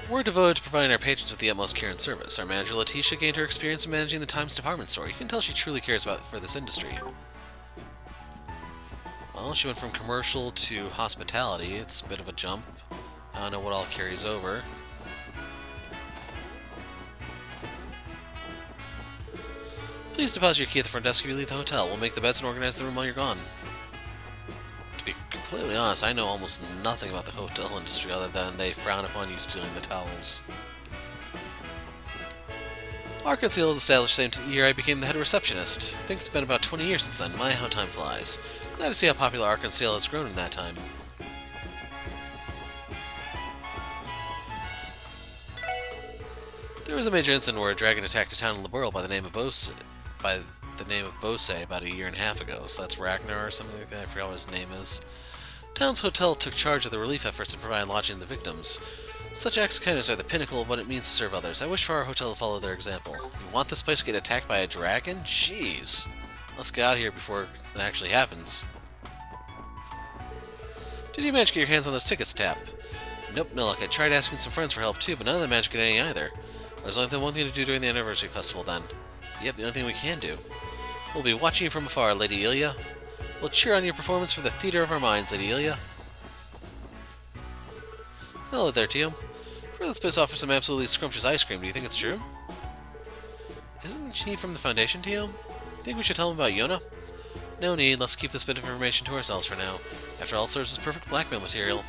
We're devoted to providing our patrons with the utmost care and service. Our manager Letitia gained her experience in managing the Times department store. You can tell she truly cares for this industry. Well, she went from commercial to hospitality. It's a bit of a jump. I don't know what all carries over. Please deposit your key at the front desk if you leave the hotel. We'll make the beds and organize the room while you're gone. To be completely honest, I know almost nothing about the hotel industry other than they frown upon you stealing the towels. Arconceal was established the same year I became the head receptionist. I think it's been about 20 years since then. My, how time flies. Glad to see how popular Arconceal has grown in that time. There was a major incident where a dragon attacked a town in Liberl by the name of Bose about a year and a half ago. So that's Ragnar or something like that. I forgot what his name is. Town's hotel took charge of the relief efforts and provided lodging to the victims. Such acts of kindness are the pinnacle of what it means to serve others. I wish for our hotel to follow their example. You want this place to get attacked by a dragon? Jeez. Let's get out of here before it actually happens. Did you manage to get your hands on those tickets, Tap? Nope, no luck. I tried asking some friends for help too, but none of them managed to get any either. There's only one thing to do during the anniversary festival then. Yep, the only thing we can do. We'll be watching you from afar, Lady Ilya. We'll cheer on your performance for the theater of our minds, Lady Ilya. Hello there, Tio. For this place offers some absolutely scrumptious ice cream. Do you think it's true? Isn't she from the Foundation, Tio? Think we should tell him about Yona? No need. Let's keep this bit of information to ourselves for now. After all, it serves as perfect blackmail material.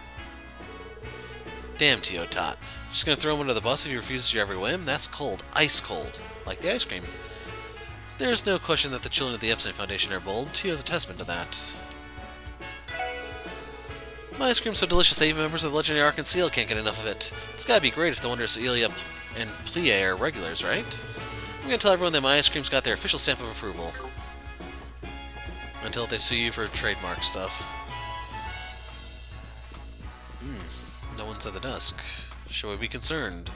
Damn, Tio Tot. Just gonna throw him under the bus if he refuses your every whim? That's cold. Ice cold. Like the ice cream. There's no question that the children of the Epstein Foundation are bold. Tio's a testament to that. My ice cream's so delicious that even members of the legendary Arconceal can't get enough of it. It's gotta be great if the wondrous Ilya and Plie are regulars, right? I'm gonna tell everyone that my ice cream's got their official stamp of approval. Until they sue you for trademark stuff. No one's at the desk. Shall we be concerned?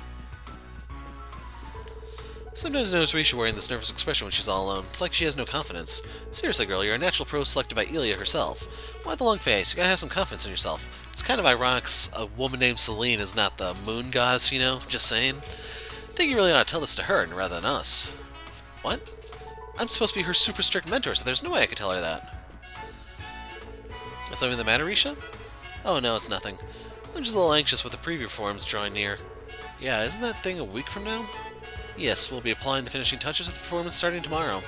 Sometimes I notice Risha wearing this nervous expression when she's all alone. It's like she has no confidence. Seriously, girl, you're a natural pro selected by Ilya herself. Why the long face? You gotta have some confidence in yourself. It's kind of ironic a woman named Celine is not the moon goddess, you know? Just saying. I think you really ought to tell this to her rather than us. What? I'm supposed to be her super strict mentor, so there's no way I could tell her that. Is something the matter, Risha? Oh no, it's nothing. I'm just a little anxious with the preview forums drawing near. Yeah, isn't that thing a week from now? Yes, we'll be applying the finishing touches of the performance starting tomorrow.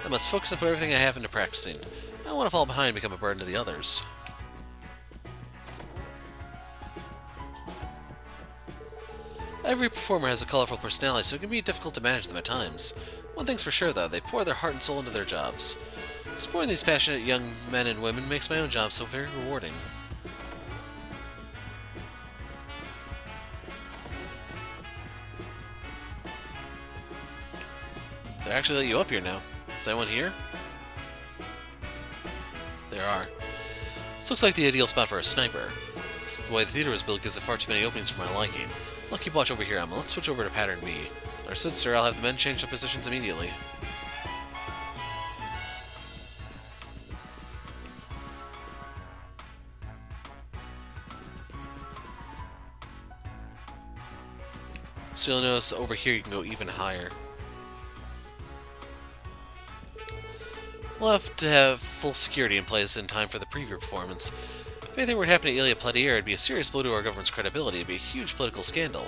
I must focus and put everything I have into practicing. I don't want to fall behind and become a burden to the others. Every performer has a colorful personality, so it can be difficult to manage them at times. One thing's for sure, though, they pour their heart and soul into their jobs. Supporting these passionate young men and women makes my own job so very rewarding. They actually let you up here now. Is anyone here? There are. This looks like the ideal spot for a sniper. The way the theater was built gives it far too many openings for my liking. I'll keep watch over here, Emma. Let's switch over to pattern B. Understood, sir. I'll have the men change their positions immediately. So you'll notice over here you can go even higher. We'll have to have full security in place in time for the preview performance. If anything were to happen to Ilya Platier, it'd be a serious blow to our government's credibility. It'd be a huge political scandal.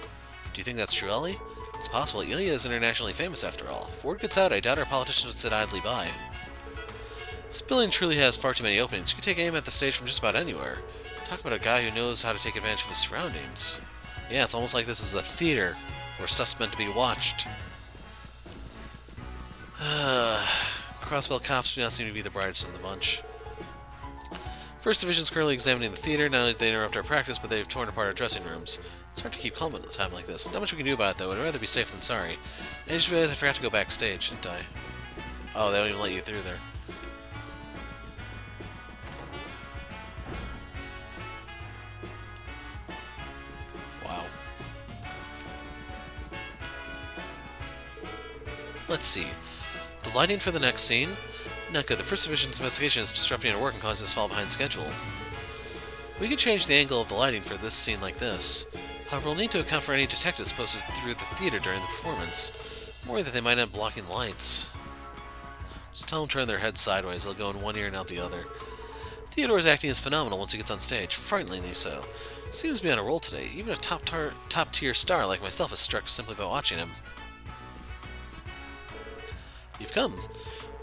Do you think that's true, Ellie? It's possible. Ilya is internationally famous, after all. If word gets out, I doubt our politicians would sit idly by. This building truly has far too many openings. You can take aim at the stage from just about anywhere. Talk about a guy who knows how to take advantage of his surroundings. Yeah, it's almost like this is a theater where stuff's meant to be watched. Crossbell cops do not seem to be the brightest in the bunch. First Division's currently examining the theater. Not only did they interrupt our practice, but they've torn apart our dressing rooms. It's hard to keep calm at a time like this. Not much we can do about it, though. I'd rather be safe than sorry. I just realized I forgot to go backstage, didn't I? Oh, they don't even let you through there. Wow. Let's see. The lighting for the next scene? Not good. The First Division's investigation is disrupting our work and causing us to fall behind schedule. We could change the angle of the lighting for this scene like this. However, we'll need to account for any detectives posted through the theater during the performance. I'm worried that they might end up blocking the lights. Just tell them to turn their heads sideways. They'll go in one ear and out the other. Theodore's acting is phenomenal once he gets on stage. Frighteningly so. Seems to be on a roll today. Even a top-tier star like myself is struck simply by watching him. You've come.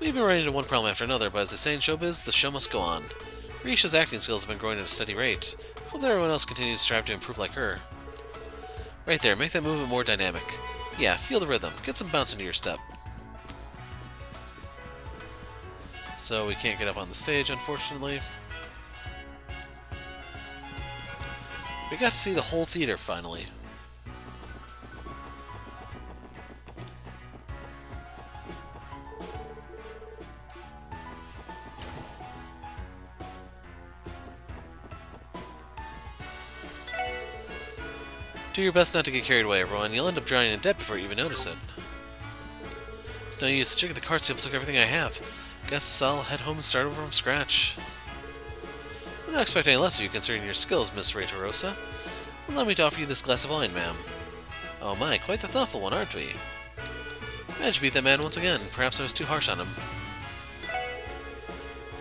We've been running into one problem after another, but as they say in showbiz, the show must go on. Risha's acting skills have been growing at a steady rate. Hope that everyone else continues to strive to improve like her. Right there, make that movement more dynamic. Yeah, feel the rhythm. Get some bounce into your step. So we can't get up on the stage, unfortunately. We got to see the whole theater, finally. Do your best not to get carried away, everyone. You'll end up drowning in debt before you even notice it. It's no use. The chick at the cart table took everything I have. Guess I'll head home and start over from scratch. I don't expect any less of you considering your skills, Miss Raytorosa. Allow me to offer you this glass of wine, ma'am. Oh my, quite the thoughtful one, aren't we? Managed to beat that man once again. Perhaps I was too harsh on him.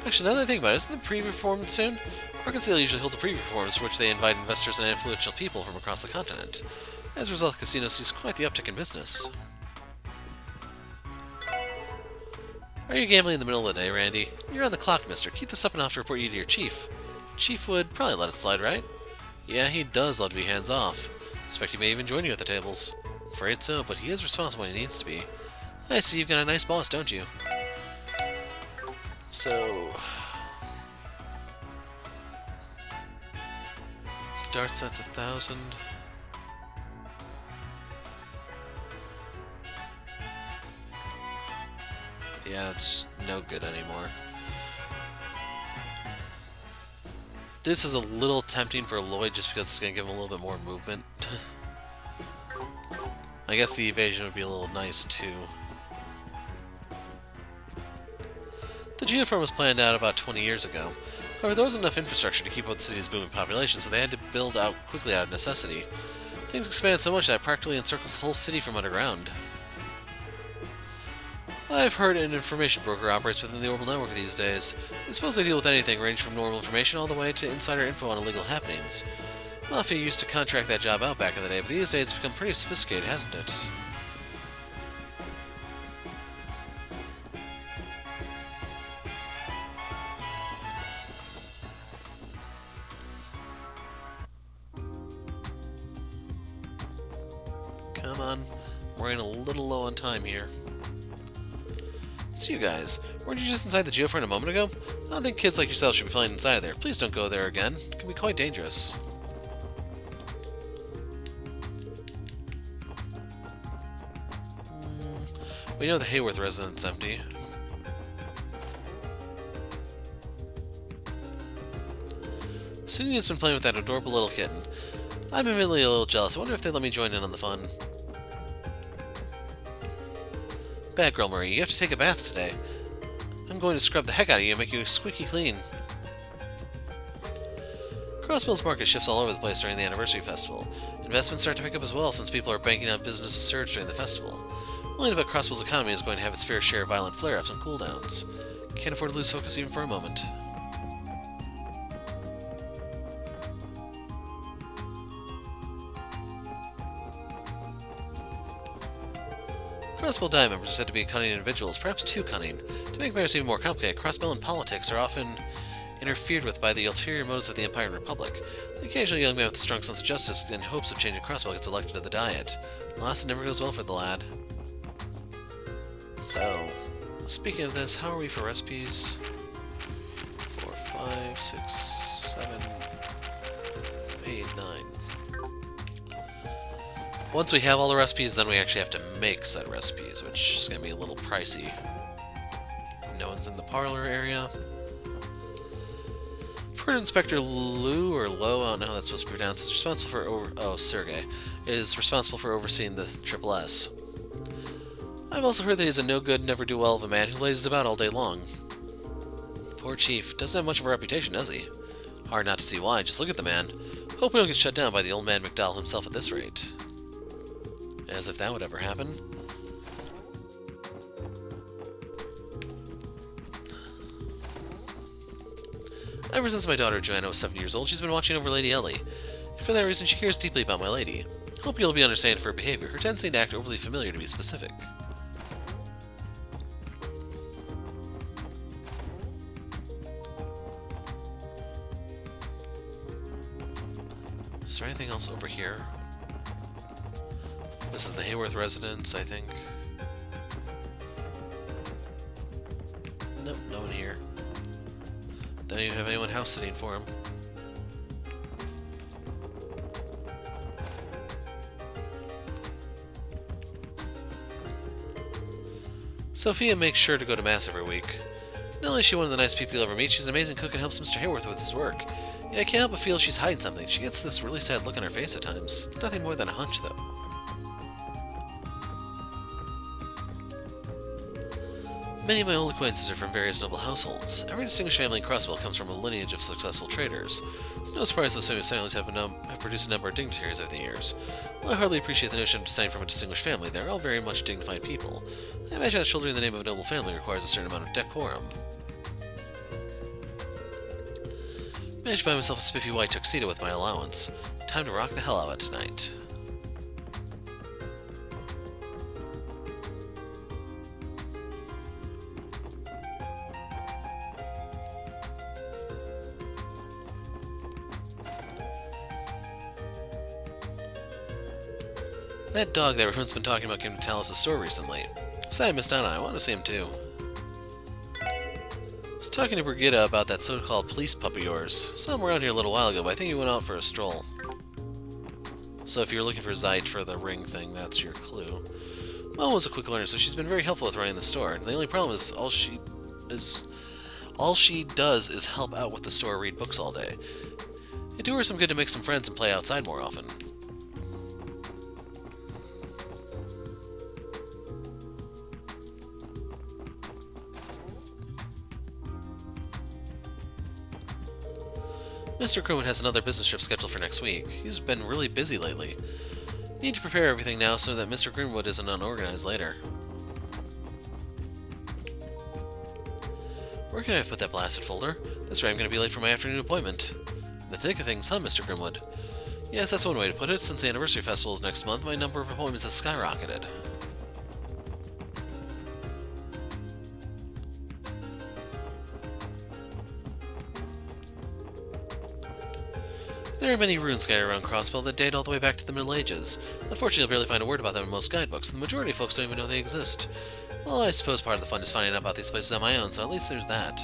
Actually, now that I think about it, isn't the preview performance soon? Arkansas usually holds a preview performance for which they invite investors and influential people from across the continent. As a result, the casino sees quite the uptick in business. Are you gambling in the middle of the day, Randy? You're on the clock, mister. Keep this up and I'll have to report you to your chief. Chief would probably let it slide, right? Yeah, he does love to be hands-off. Expect he may even join you at the tables. Afraid so, but he is responsible when he needs to be. I see you've got a nice boss, don't you? So... Dart set's 1,000. Yeah, it's no good anymore. This is a little tempting for Lloyd just because it's going to give him a little bit more movement. I guess the evasion would be a little nice too. The Geofront was planned out about 20 years ago. However, there wasn't enough infrastructure to keep up with the city's booming population, so they had to build out quickly out of necessity. Things expanded so much that it practically encircles the whole city from underground. I've heard an information broker operates within the Orbital Network these days. I suppose they deal with anything, ranging from normal information all the way to insider info on illegal happenings. Mafia used to contract that job out back in the day, but these days it's become pretty sophisticated, hasn't it? Come on, we're running a little low on time here. It's you guys. Weren't you just inside the Geofront a moment ago? I don't think kids like yourself should be playing inside there. Please don't go there again. It can be quite dangerous. We know the Hayworth residence empty. Sunny has been playing with that adorable little kitten. I'm admittedly a little jealous. I wonder if they'd let me join in on the fun. Bad girl, Marie. You have to take a bath today. I'm going to scrub the heck out of you and make you squeaky clean. Crossbill's market shifts all over the place during the anniversary festival. Investments start to pick up as well, since people are banking on business to surge during the festival. Only about Crossbill's economy is going to have its fair share of violent flare-ups and cooldowns. Can't afford to lose focus even for a moment. Crossbill Dive members are said to be cunning individuals, perhaps too cunning. To make matters even more complicated, Crossbill and politics are often interfered with by the ulterior motives of the Empire and Republic. The occasional young man with a strong sense of justice in hopes of changing Crossbill gets elected to the Diet. Alas, it never goes well for the lad. So, speaking of this, how are we for recipes? 4, 5, 6, 7, 8, 9. Once we have all the recipes, then we actually have to make said recipes, which is going to be a little pricey. No one's in the parlor area. Ford Inspector Lou, or Lowe, I don't know how that's supposed to be pronounced, is responsible for Sergey, is responsible for overseeing the Triple S. I've also heard that he's a no-good, never-do-well of a man who lazes about all day long. Poor Chief. Doesn't have much of a reputation, does he? Hard not to see why. Just look at the man. Hope we don't get shut down by the old man McDowell himself at this rate. As if that would ever happen. Ever since my daughter Joanna was 7 years old, she's been watching over Lady Ellie. And for that reason, she cares deeply about my lady. Hope you'll be understanding for her behavior. Her tendency to act overly familiar, to be specific. Is there anything else over here? This is the Hayworth residence, I think. Nope, no one here. Don't even have anyone house sitting for him. Sophia makes sure to go to Mass every week. Not only is she one of the nice people you'll ever meet, she's an amazing cook and helps Mr. Hayworth with his work. Yeah, I can't help but feel she's hiding something. She gets this really sad look on her face at times. It's nothing more than a hunch, though. Many of my old acquaintances are from various noble households. Every distinguished family in Crossville comes from a lineage of successful traders. It's no surprise those famous families have produced a number of dignitaries over the years. While I hardly appreciate the notion of descending from a distinguished family, they're all very much dignified people. I imagine that shouldering the name of a noble family requires a certain amount of decorum. Managed to buy myself a spiffy white tuxedo with my allowance. Time to rock the hell out of it tonight. That dog that everyone's been talking about came to Talos' store recently. Sad I missed out on it. I want to see him too. I was talking to Brigitte about that so-called police pup of yours. Saw him around here a little while ago, but I think he went out for a stroll. So if you're looking for Zeit for the ring thing, that's your clue. Mom was a quick learner, so she's been very helpful with running the store. The only problem is all she does is help out with the store, read books all day. It'd do her some good to make some friends and play outside more often. Mr. Crewman has another business trip scheduled for next week. He's been really busy lately. Need to prepare everything now so that Mr. Grimwood isn't unorganized later. Where can I put that blasted folder? This way I'm going to be late for my afternoon appointment. In the thick of things, huh, Mr. Grimwood? Yes, that's one way to put it. Since the anniversary festival is next month, my number of appointments has skyrocketed. There are many ruins scattered around Crossbell that date all the way back to the Middle Ages. Unfortunately, you'll barely find a word about them in most guidebooks, and the majority of folks don't even know they exist. Well, I suppose part of the fun is finding out about these places on my own, so at least there's that.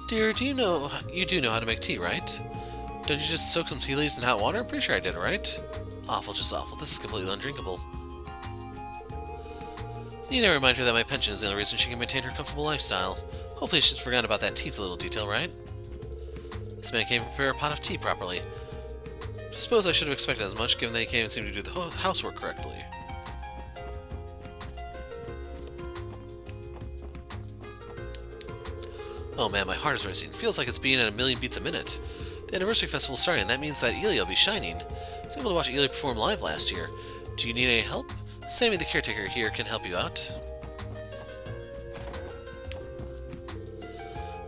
Dear, you do know how to make tea, right? Don't you just soak some tea leaves in hot water? I'm pretty sure I did, right? Awful, just awful. This is completely undrinkable. Need a reminder that my pension is the only reason she can maintain her comfortable lifestyle. Hopefully she's forgotten about that teensy little detail, right? This man can't prepare a pot of tea properly. Suppose I should have expected as much, given that he can't even seem to do the housework correctly. Oh man, my heart is racing. Feels like it's beating at a million beats a minute. The anniversary festival's starting, and that means that Ilya will be shining. I was able to watch Ilya perform live last year. Do you need any help? Sammy, the caretaker here, can help you out.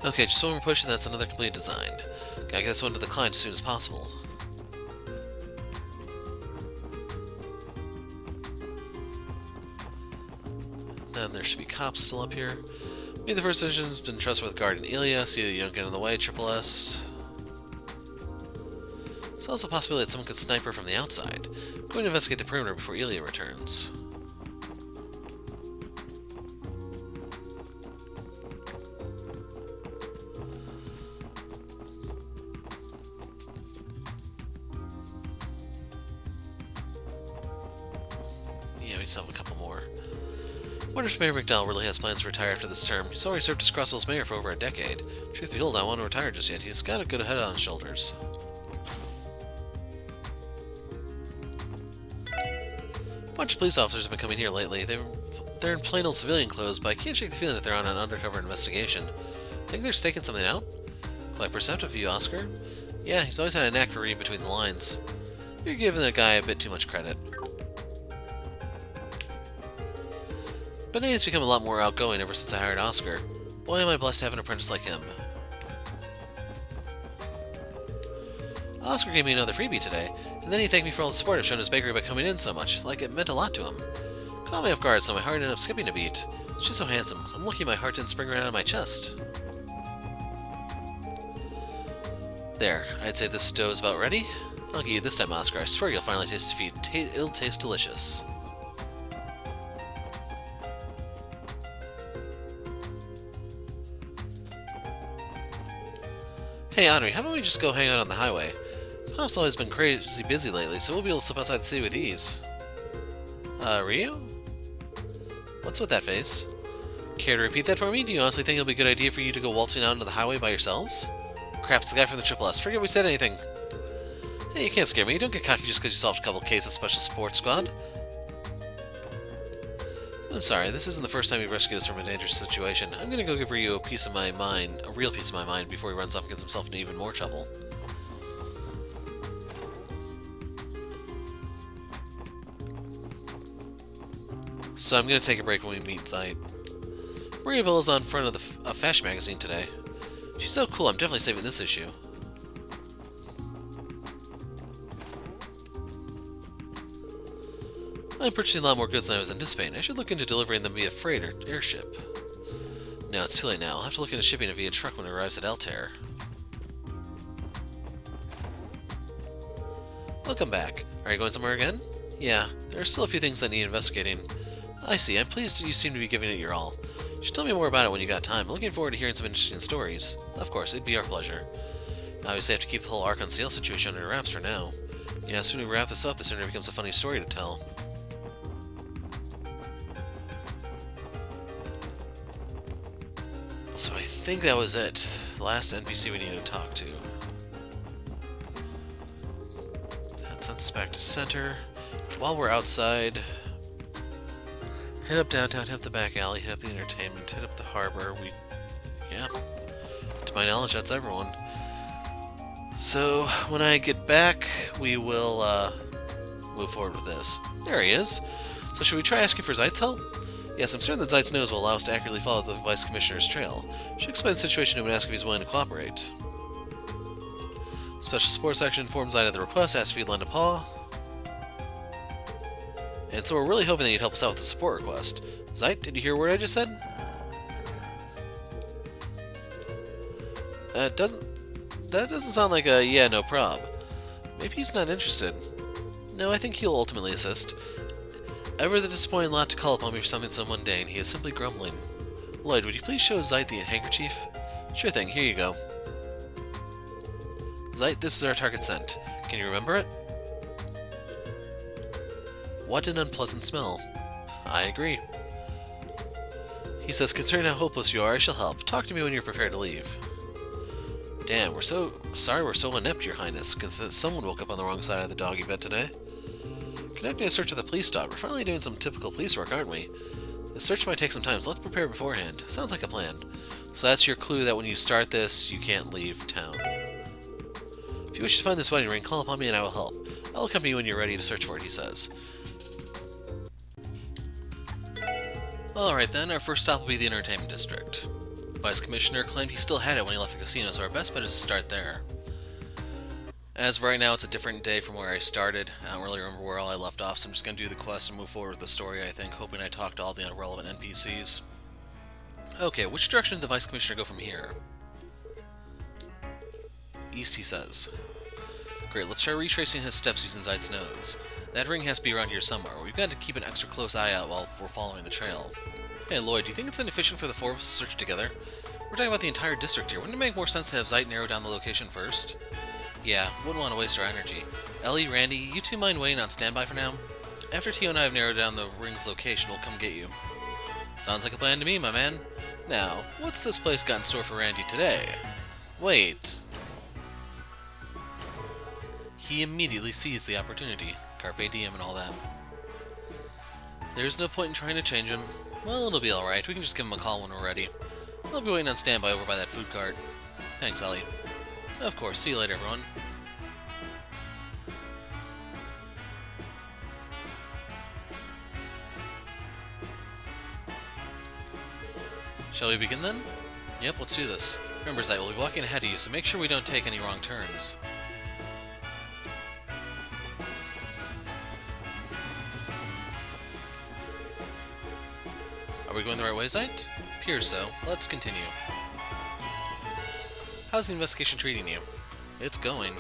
Okay, just one more push and that's another complete design. Gotta get this one to the client as soon as possible. Then there should be cops still up here. Maybe the first decision has been trusted with guarding Ilya, see that you don't get in the way, Triple S. There's also a possibility that someone could snipe her from the outside. I'm going to investigate the perimeter before Ilya returns. Yeah, we still have a couple more. I wonder if Mayor McDowell really has plans to retire after this term. He's already served as Crossville's mayor for over a decade. Truth be told, I don't want to retire just yet. He's got a good head on his shoulders. A bunch of police officers have been coming here lately. They're in plain old civilian clothes, but I can't shake the feeling that they're on an undercover investigation. Think they're staking something out? Quite perceptive of you, Oscar. Yeah, he's always had a knack for reading between the lines. You're giving the guy a bit too much credit. Benet's become a lot more outgoing ever since I hired Oscar. Boy, am I blessed to have an apprentice like him. Oscar gave me another freebie today, and then he thanked me for all the support I've shown his bakery by coming in so much, like it meant a lot to him. Caught me off guard, so my heart ended up skipping a beat. It's just so handsome. I'm lucky my heart didn't spring right out of my chest. There, I'd say this dough is about ready. I'll get you this time, Oscar. I swear you'll finally taste defeat. It'll taste delicious. Hey, Henri, how about we just go hang out on the highway? Pop's always been crazy busy lately, so we'll be able to slip outside the city with ease. Ryu? What's with that face? Care to repeat that for me? Do you honestly think it'll be a good idea for you to go waltzing out into the highway by yourselves? Crap, it's the guy from the Triple S. Forget we said anything. Hey, you can't scare me. Don't get cocky just because you solved a couple cases of Special Support Squad. I'm sorry, this isn't the first time you've rescued us from a dangerous situation. I'm gonna go give Ryu a piece of my mind, a real piece of my mind, before he runs off and gets himself into even more trouble. So I'm gonna take a break when we meet Zeit. Maria Bella's on front of a fashion magazine today. She's so cool, I'm definitely saving this issue. I'm purchasing a lot more goods than I was anticipating. I should look into delivering them via freight or airship. No, it's too late now. I'll have to look into shipping it via truck when it arrives at Altair. Welcome back. Are you going somewhere again? Yeah, there are still a few things that need investigating. I see. I'm pleased you seem to be giving it your all. You should tell me more about it when you got time. I'm looking forward to hearing some interesting stories. Of course, it'd be our pleasure. Obviously, I have to keep the whole Archon Sale situation under wraps for now. Yeah, the sooner we wrap this up, the sooner it becomes a funny story to tell. So I think that was it. The last NPC we needed to talk to. That sends us back to center. While we're outside, head up downtown, hit up the back alley, hit up the entertainment, hit up the harbor. Yeah. To my knowledge, that's everyone. So when I get back, we will move forward with this. There he is. So should we try asking for Zeit's help? Yes, I'm certain that Zeit's nose will allow us to accurately follow the Vice Commissioner's trail. Should explain the situation to him and ask if he's willing to cooperate. Special Support Section informs Zeit of the request, asks if he'd lend a paw. And so we're really hoping that you'd help us out with the support request. Zeit, did you hear a word I just said? That doesn't sound like a yeah, no prob. Maybe he's not interested. No, I think he'll ultimately assist. Ever the disappointing lot to call upon me for something so mundane, he is simply grumbling. Lloyd, would you please show Zeit the handkerchief? Sure thing, here you go. Zeit, this is our target scent. Can you remember it? What an unpleasant smell. I agree. He says, considering how hopeless you are, I shall help. Talk to me when you're prepared to leave. Damn, we're so sorry we're so inept, Your Highness. Someone woke up on the wrong side of the doggy bed today. Conducting a search of the police dog. We're finally doing some typical police work, aren't we? The search might take some time, so let's prepare beforehand. Sounds like a plan. So that's your clue that when you start this, you can't leave town. If you wish to find this wedding ring, call upon me and I will help. I'll accompany you when you're ready to search for it, he says. Alright then, our first stop will be the entertainment district. The Vice Commissioner claimed he still had it when he left the casino, so our best bet is to start there. As of right now, it's a different day from where I started. I don't really remember where all I left off, so I'm just going to do the quest and move forward with the story, I think, hoping I talk to all the irrelevant NPCs. Okay, which direction did the Vice Commissioner go from here? East, he says. Great, let's try retracing his steps using Zeit's nose. That ring has to be around here somewhere. We've got to keep an extra close eye out while we're following the trail. Hey Lloyd, do you think it's inefficient for the four of us to search together? We're talking about the entire district here. Wouldn't it make more sense to have Zeit narrow down the location first? Yeah, wouldn't want to waste our energy. Ellie, Randy, you two mind waiting on standby for now? After Tio and I have narrowed down the ring's location, we'll come get you. Sounds like a plan to me, my man. Now, what's this place got in store for Randy today? Wait. He immediately seized the opportunity. Carpe diem and all that. There's no point in trying to change him. Well, it'll be alright. We can just give him a call when we're ready. I'll be waiting on standby over by that food cart. Thanks, Ellie. Of course. See you later, everyone. Shall we begin then? Yep, let's do this. Remember, Zeit, we'll be walking ahead of you, so make sure we don't take any wrong turns. Are we going the right way, Zeit? Appears so. Let's continue. How's the investigation treating you? It's going.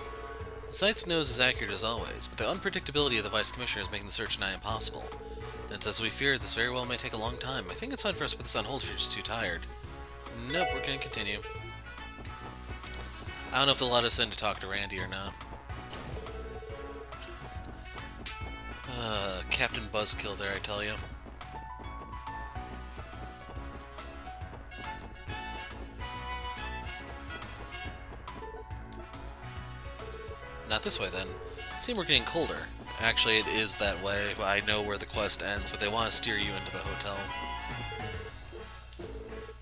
Zeit's nose is accurate as always, but the unpredictability of the Vice Commissioner is making the search nigh impossible. Then, as we feared, this very well may take a long time. I think it's fine for us to put this on hold if you're just too tired. Nope, we're gonna continue. I don't know if they'll let us in to talk to Randy or not. Captain Buzzkill there, I tell you. Not this way, then. Seems we're getting colder. Actually, it is that way. I know where the quest ends, but they want to steer you into the hotel.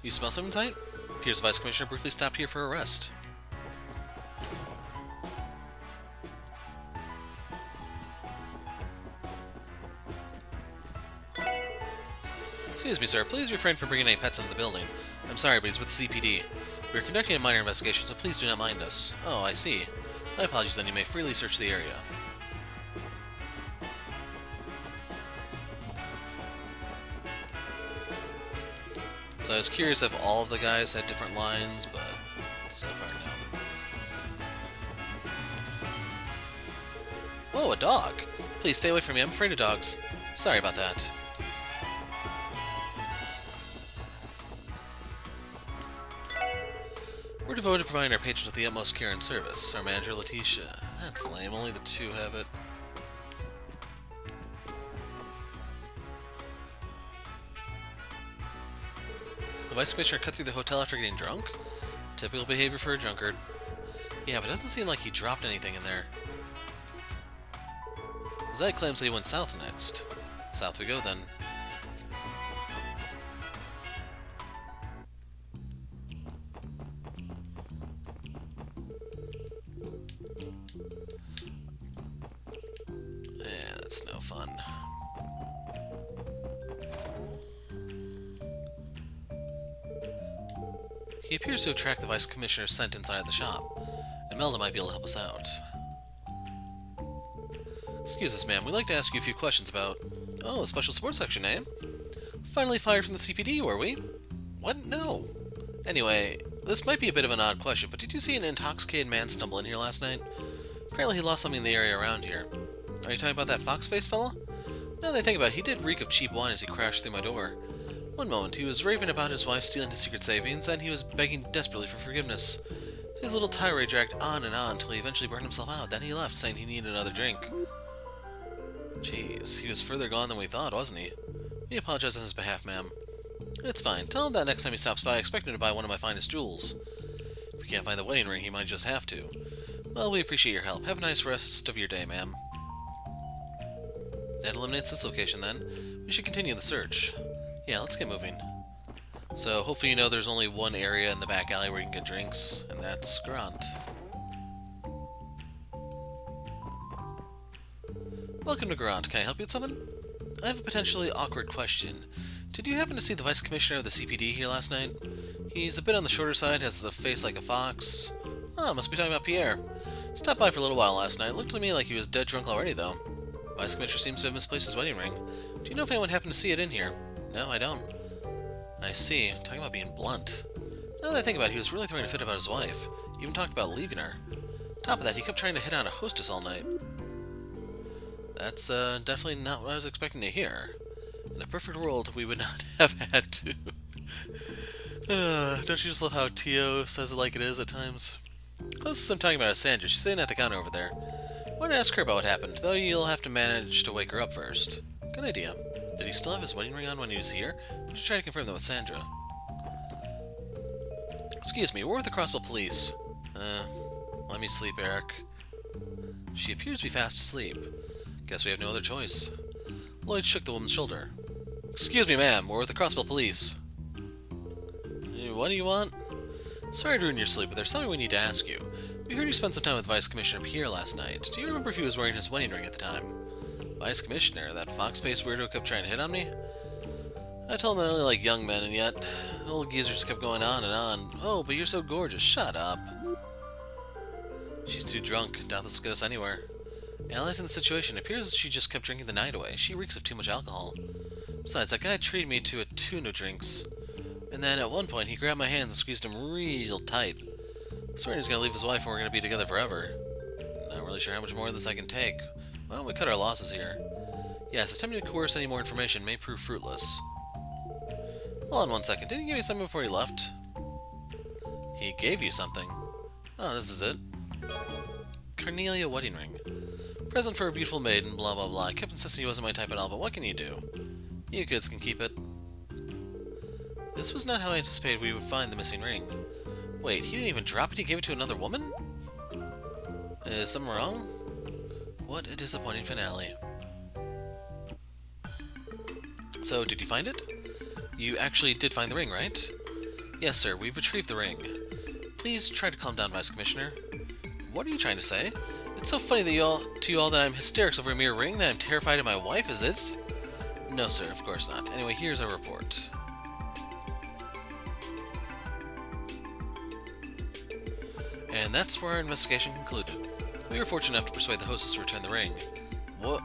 You smell something, Zeit? Appears the Vice Commissioner briefly stopped here for a rest. Excuse me, sir. Please refrain from bringing any pets into the building. I'm sorry, but he's with the CPD. We are conducting a minor investigation, so please do not mind us. Oh, I see. My apologies, then. You may freely search the area. So I was curious if all of the guys had different lines, but so far no. Whoa, a dog! Please stay away from me. I'm afraid of dogs. Sorry about that. We're devoted to providing our patrons with the utmost care and service. Our manager, Letitia. That's lame. Only the two have it. The Vice Commissioner cut through the hotel after getting drunk? Typical behavior for a drunkard. Yeah, but it doesn't seem like he dropped anything in there. Zeit claims that he went south next. South we go, then. That's no fun. He appears to have tracked the Vice Commissioner's scent inside the shop. Imelda might be able to help us out. Excuse us, ma'am. We'd like to ask you a few questions about... Oh, a special sports section, eh? Finally fired from the CPD, were we? What? No. Anyway, this might be a bit of an odd question, but did you see an intoxicated man stumble in here last night? Apparently he lost something in the area around here. Are you talking about that fox-faced fella? Now that I think about it, he did reek of cheap wine as he crashed through my door. One moment, he was raving about his wife stealing his secret savings, and he was begging desperately for forgiveness. His little tirade dragged on and on until he eventually burned himself out. Then he left, saying he needed another drink. Jeez, he was further gone than we thought, wasn't he? We apologize on his behalf, ma'am. It's fine. Tell him that next time he stops by, I expect him to buy one of my finest jewels. If he can't find the wedding ring, he might just have to. Well, we appreciate your help. Have a nice rest of your day, ma'am. That eliminates this location, then. We should continue the search. Yeah, let's get moving. So, hopefully you know there's only one area in the back alley where you can get drinks, and that's Grant. Welcome to Grant. Can I help you with something? I have a potentially awkward question. Did you happen to see the Vice Commissioner of the CPD here last night? He's a bit on the shorter side, has a face like a fox. Oh, must be talking about Pierre. Stopped by for a little while last night. Looked to me like he was dead drunk already, though. Vice Commissioner seems to have misplaced his wedding ring. Do you know if anyone happened to see it in here? No, I don't. I see. Talking about being blunt. Now that I think about it, he was really throwing a fit about his wife. He even talked about leaving her. Top of that, he kept trying to hit on a hostess all night. That's definitely not what I was expecting to hear. In a perfect world, we would not have had to. Don't you just love how Tio says it like it is at times? Hostess I'm talking about is Sandra. She's sitting at the counter over there. Why don't ask her about what happened, though you'll have to manage to wake her up first. Good idea. Did he still have his wedding ring on when he was here? We should try to confirm that with Sandra. Excuse me, we're with the Crossville Police. Let me sleep, Eric. She appears to be fast asleep. Guess we have no other choice. Lloyd shook the woman's shoulder. Excuse me, ma'am, we're with the Crossville Police. What do you want? Sorry to ruin your sleep, but there's something we need to ask you. We heard you spent some time with Vice Commissioner Pierre last night. Do you remember if he was wearing his wedding ring at the time? Vice Commissioner? That fox-faced weirdo kept trying to hit on me? I told him I only like young men, and yet the old geezer just kept going on and on. Oh, but you're so gorgeous. Shut up. She's too drunk. Doubt this will get us anywhere. Analyzing the situation, it appears she just kept drinking the night away. She reeks of too much alcohol. Besides, that guy treated me to a tuna drinks. And then at one point, he grabbed my hands and squeezed them real tight. Swearing he's gonna leave his wife and we're gonna be together forever. Not really sure how much more of this I can take. Well, we cut our losses here. Yes, attempting to coerce any more information may prove fruitless. Hold on one second. Didn't he give you something before he left? He gave you something. Oh, this is it. Cornelia wedding ring. Present for a beautiful maiden, blah blah blah. I kept insisting he wasn't my type at all, but what can you do? You kids can keep it. This was not how I anticipated we would find the missing ring. Wait, he didn't even drop it? He gave it to another woman? Is something wrong? What a disappointing finale. So, did you find it? You actually did find the ring, right? Yes, sir. We've retrieved the ring. Please try to calm down, Vice Commissioner. What are you trying to say? It's so funny that you all that I'm hysterics over a mere ring, that I'm terrified of my wife, is it? No, sir. Of course not. Anyway, here's our report. And that's where our investigation concluded. We were fortunate enough to persuade the hostess to return the ring. What?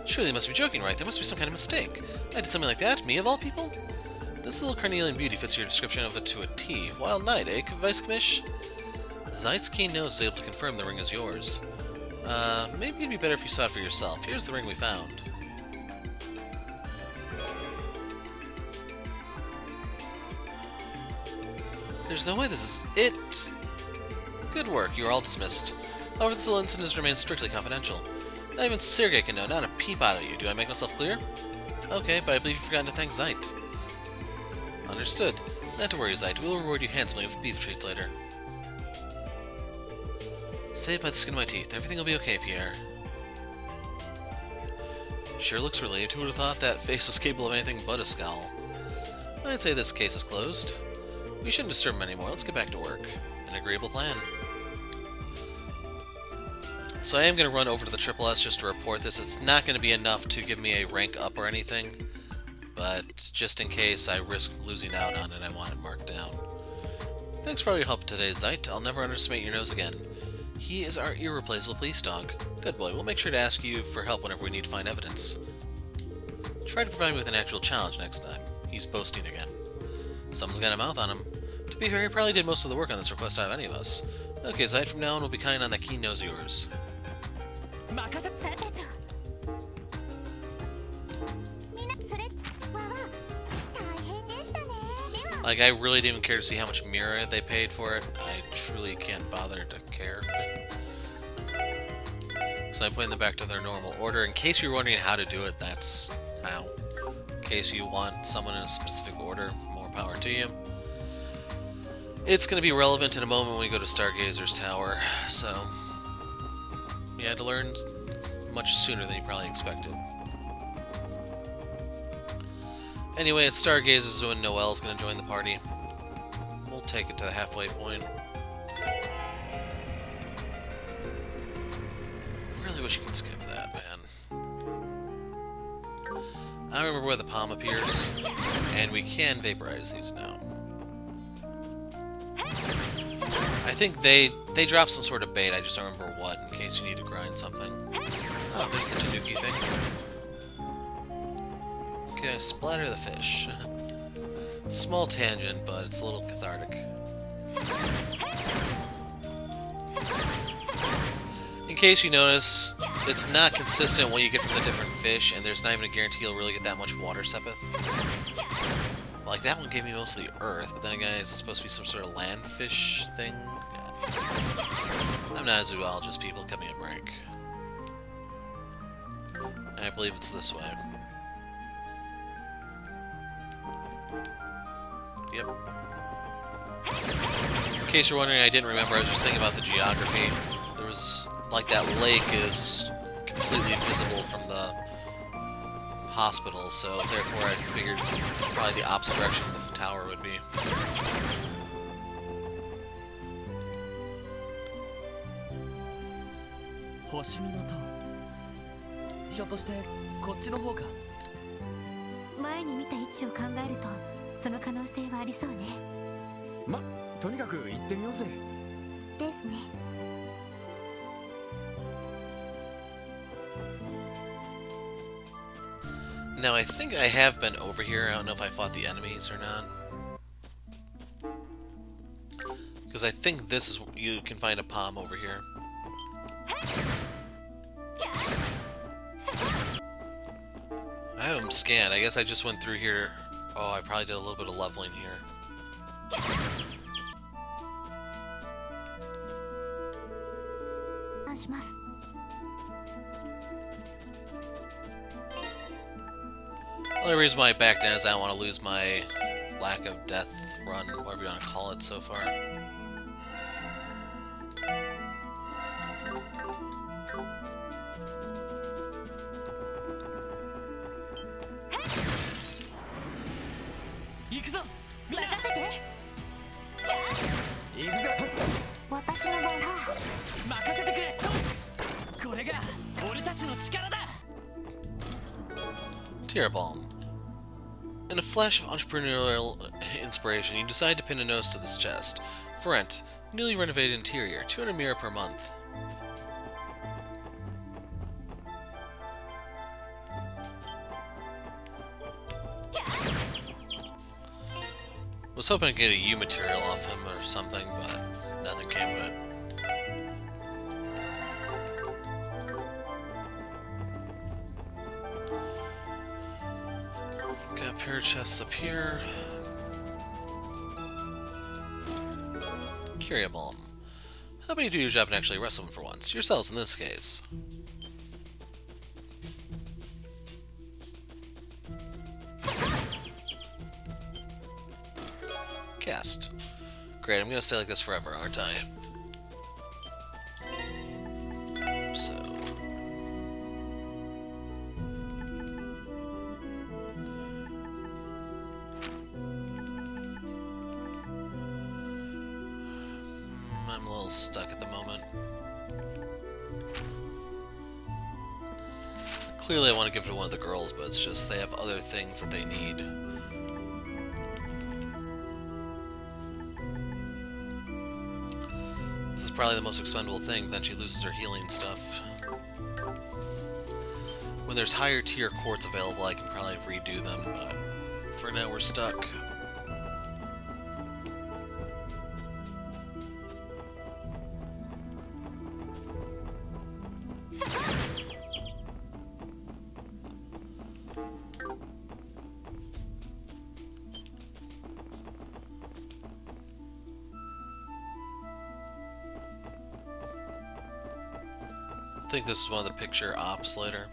Surely they must be joking, right? There must be some kind of mistake. I did something like that? Me, of all people? This little carnelian beauty fits your description of it to a T. Wild night, eh, Vice Commish? Zeit's keen nose is able to confirm the ring is yours. Maybe it'd be better if you saw it for yourself. Here's the ring we found. There's no way this is it! Good work, you are all dismissed. However, this little incident has remained strictly confidential. Not even Sergei can know, not a peep out of you. Do I make myself clear? Okay, but I believe you've forgotten to thank Zeit. Understood. Not to worry, Zeit. We'll reward you handsomely with beef treats later. Saved by the skin of my teeth. Everything will be okay, Pierre. Sure looks relieved. Who would have thought that face was capable of anything but a scowl? I'd say this case is closed. We shouldn't disturb him anymore. Let's get back to work. An agreeable plan. So I am going to run over to the Triple S just to report this. It's not going to be enough to give me a rank up or anything, but just in case I risk losing out on it, I want it marked down. Thanks for all your help today, Zeit. I'll never underestimate your nose again. He is our irreplaceable police dog. Good boy. We'll make sure to ask you for help whenever we need to find evidence. Try to provide me with an actual challenge next time. He's boasting again. Someone's got a mouth on him. To be fair, he probably did most of the work on this request out of any of us. Okay, Zeit, from now on we'll be counting on that keen nose of yours. Like, I really didn't even care to see how much Mira they paid for it. I truly can't bother to care. So I'm putting them back to their normal order. In case you're wondering how to do it, that's how. In case you want someone in a specific order, more power to you. It's going to be relevant in a moment when we go to Stargazer's Tower, so you had to learn much sooner than you probably expected. Anyway, it's Stargazer's when Noelle's going to join the party. We'll take it to the halfway point. I really wish you could skip that, man. I remember where the palm appears, and we can vaporize these now. I think they drop some sort of bait, I just don't remember what, in case you need to grind something. Oh, there's the Tanuki thing. Okay, splatter the fish. Small tangent, but it's a little cathartic. In case you notice, it's not consistent what you get from the different fish, and there's not even a guarantee you'll really get that much water sepith. Like, that one gave me mostly earth, but then again, it's supposed to be some sort of land fish thing. I'm not a zoologist, people, cut me a break. And I believe it's this way. Yep. In case you're wondering, I didn't remember, I was just thinking about the geography. There was, like, that lake is completely visible from the hospital, so therefore I figured it's probably the opposite direction the tower would be. Now, I think I have been over here. I don't know if I fought the enemies or not. Because I think this is... you can find a palm over here. I have them scanned. I guess I just went through here. Oh, I probably did a little bit of leveling here. The only reason why I backed down is I don't want to lose my lack of death run, whatever you want to call it so far. Tear Balm. In a flash of entrepreneurial inspiration, you decide to pin a nose to this chest. For rent, newly renovated interior, 200 mira per month. Was hoping to get a U material off him or something, but nothing came of it. Got a pair of chests up here. Curia Balm. How about you do your job and actually wrestle him for once? Yourselves in this case. Cast. Great, I'm gonna stay like this forever, aren't I? So... I'm a little stuck at the moment. Clearly I want to give it to one of the girls, but it's just they have other things that they need. This is probably the most expendable thing, then she loses her healing stuff. When there's higher tier quartz available, I can probably redo them, but for now we're stuck. think this is one of the picture ops later.「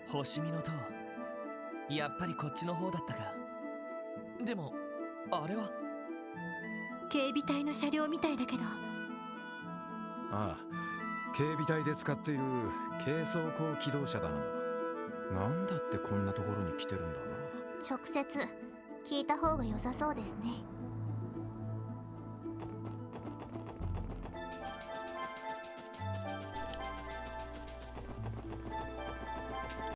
星見の塔」やっぱりこっちの方だったか。でもあれは警備隊の車両みたいだけど。ああ、警備隊で使っている軽装甲機動車だな。なんだってこんなところに来てるんだ。直接聞いた方が良さそうですね。